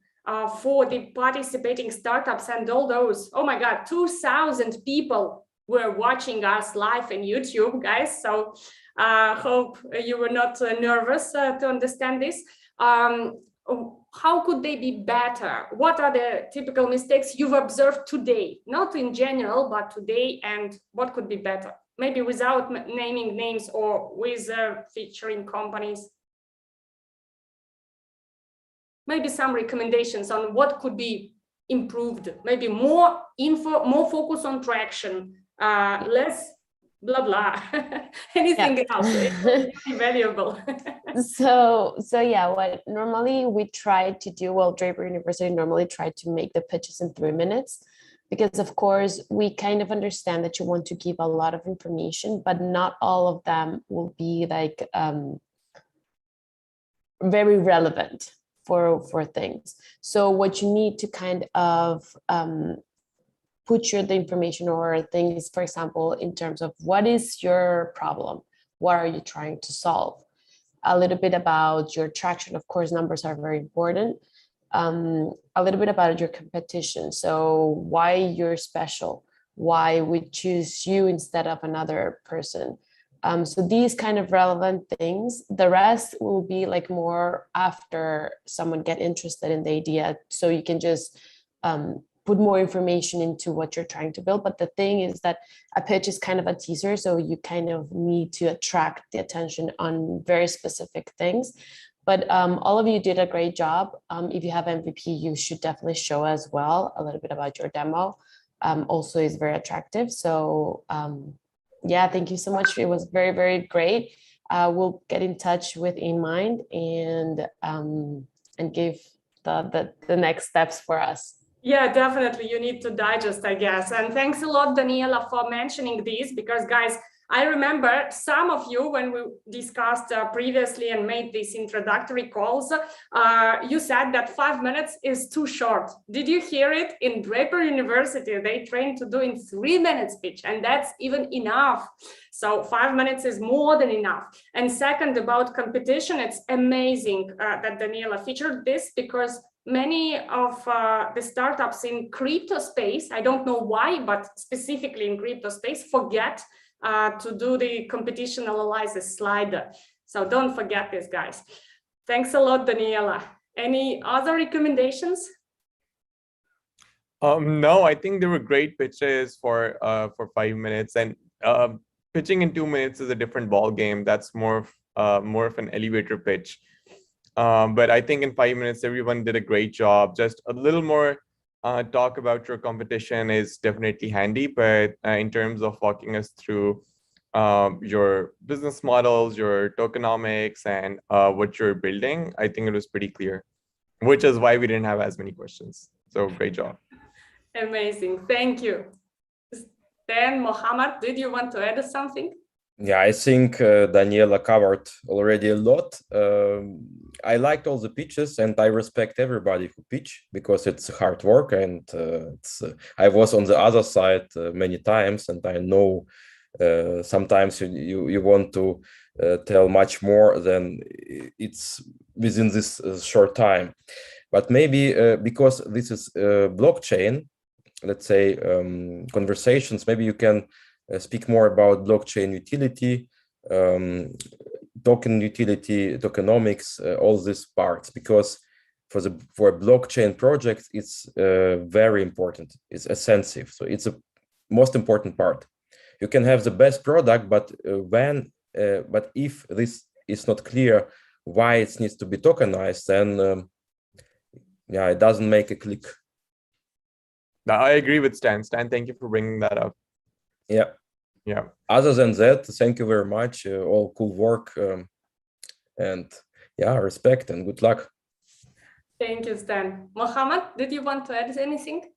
for the participating startups and all those. Oh my God, 2,000 people were watching us live in YouTube, guys. So hope you were not nervous to understand this. How could they be better? What are the typical mistakes you've observed today? Not in general, but today, and what could be better? Maybe without naming names or with featuring companies. Maybe some recommendations on what could be improved. Maybe more info, more focus on traction, less blah blah. Anything else? It's really valuable. So yeah, what normally we try to do, well, Draper University normally try to make the pitches in 3 minutes, because of course we kind of understand that you want to give a lot of information, but not all of them will be like very relevant for things. So what you need to kind of put the information or things, for example, in terms of what is your problem? What are you trying to solve? A little bit about your traction. Of course, numbers are very important. A little bit about your competition. So why you're special, why we choose you instead of another person. So these kind of relevant things. The rest will be like more after someone get interested in the idea. So you can just put more information into what you're trying to build. But the thing is that a pitch is kind of a teaser. So you kind of need to attract the attention on very specific things. But all of you did a great job. If you have MVP, you should definitely show as well a little bit about your demo. Also is very attractive. So yeah, thank you so much. It was very, very great. We'll get in touch with InnMind and give the next steps for us. Yeah, definitely. You need to digest, I guess. And thanks a lot, Daniela, for mentioning these, because guys, I remember some of you when we discussed previously and made these introductory calls, you said that 5 minutes is too short. Did you hear it? In Draper University, they train to do in 3 minutes pitch, and that's even enough. So 5 minutes is more than enough. And second, about competition, it's amazing that Daniela featured this, because many of the startups in crypto space, I don't know why, but specifically in crypto space, forget to do the competition analysis slide. So don't forget this, guys. Thanks a lot, Daniela. Any other recommendations? No, I think there were great pitches for 5 minutes, and pitching in 2 minutes is a different ball game. That's more of an elevator pitch. But I think in 5 minutes, everyone did a great job. Just a little more talk about your competition is definitely handy, but in terms of walking us through your business models, your tokenomics, and what you're building, I think it was pretty clear, which is why we didn't have as many questions. So great job. Amazing. Thank you. Then, Mohammed, did you want to add something? Yeah, I think Daniela covered already a lot. I liked all the pitches, and I respect everybody who pitch, because it's hard work, and I was on the other side many times, and I know sometimes you want to tell much more than it's within this short time. But maybe because this is blockchain, let's say conversations, maybe you can speak more about blockchain utility, token utility, tokenomics, all these parts, because for a blockchain project, it's very important. It's essential. So it's a most important part. You can have the best product, but but if this is not clear why it needs to be tokenized, then yeah, it doesn't make a click. I agree with Stan. Stan, thank you for bringing that up. Yeah. Yeah. Other than that, thank you very much. All cool work, and yeah, respect and good luck. Thank you, Stan. Mohammed, did you want to add anything?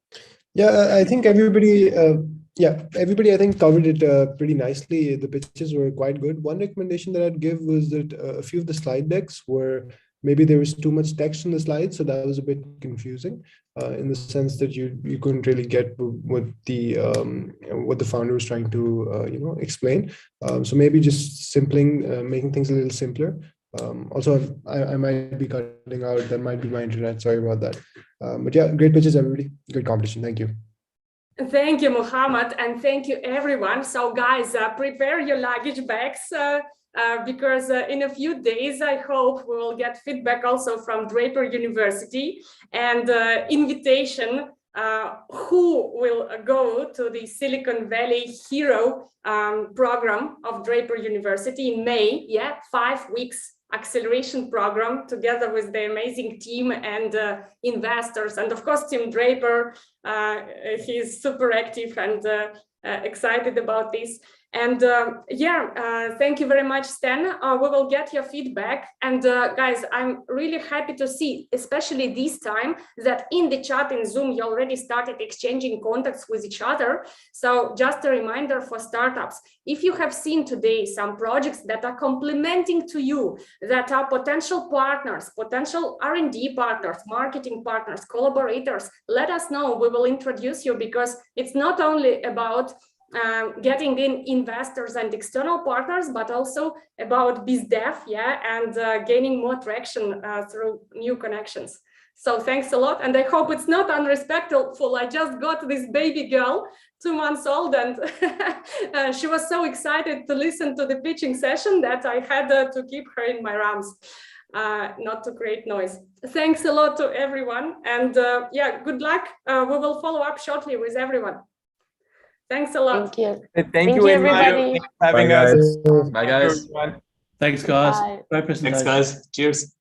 Yeah, I think everybody, I think covered it pretty nicely. The pitches were quite good. One recommendation that I'd give was that a few of the slide decks were, maybe there was too much text in the slides, so that was a bit confusing in the sense that you couldn't really get what the founder was trying to explain. So maybe just making things a little simpler. Also, I might be cutting out. That might be my internet. Sorry about that. But yeah, great pitches, everybody. Good competition. Thank you. Thank you, Muhammad, and thank you, everyone. So, guys, prepare your luggage bags because in a few days, I hope we will get feedback also from Draper University and invitation who will go to the Silicon Valley Hero program of Draper University in May. Yeah, 5 weeks acceleration program together with the amazing team and investors, and of course Tim Draper. He's super active and excited about this. And thank you very much, Stan. We will get your feedback. And guys, I'm really happy to see, especially this time, that in the chat in Zoom, you already started exchanging contacts with each other. So just a reminder for startups, if you have seen today some projects that are complementing to you, that are potential partners, potential R&D partners, marketing partners, collaborators, let us know. We will introduce you, because it's not only about getting in investors and external partners, but also about BizDev, and gaining more traction through new connections. So thanks a lot, and I hope it's not unrespectful. I just got this baby girl, 2 months old, and she was so excited to listen to the pitching session that I had to keep her in my arms, not to create noise. Thanks a lot to everyone, and good luck. We will follow up shortly with everyone. Thanks a lot. Thank you. Thank you, everybody. Thanks for having Bye, us. guys. Bye, guys. Thanks, guys. Bye. Great presentation. Thanks, guys. Cheers.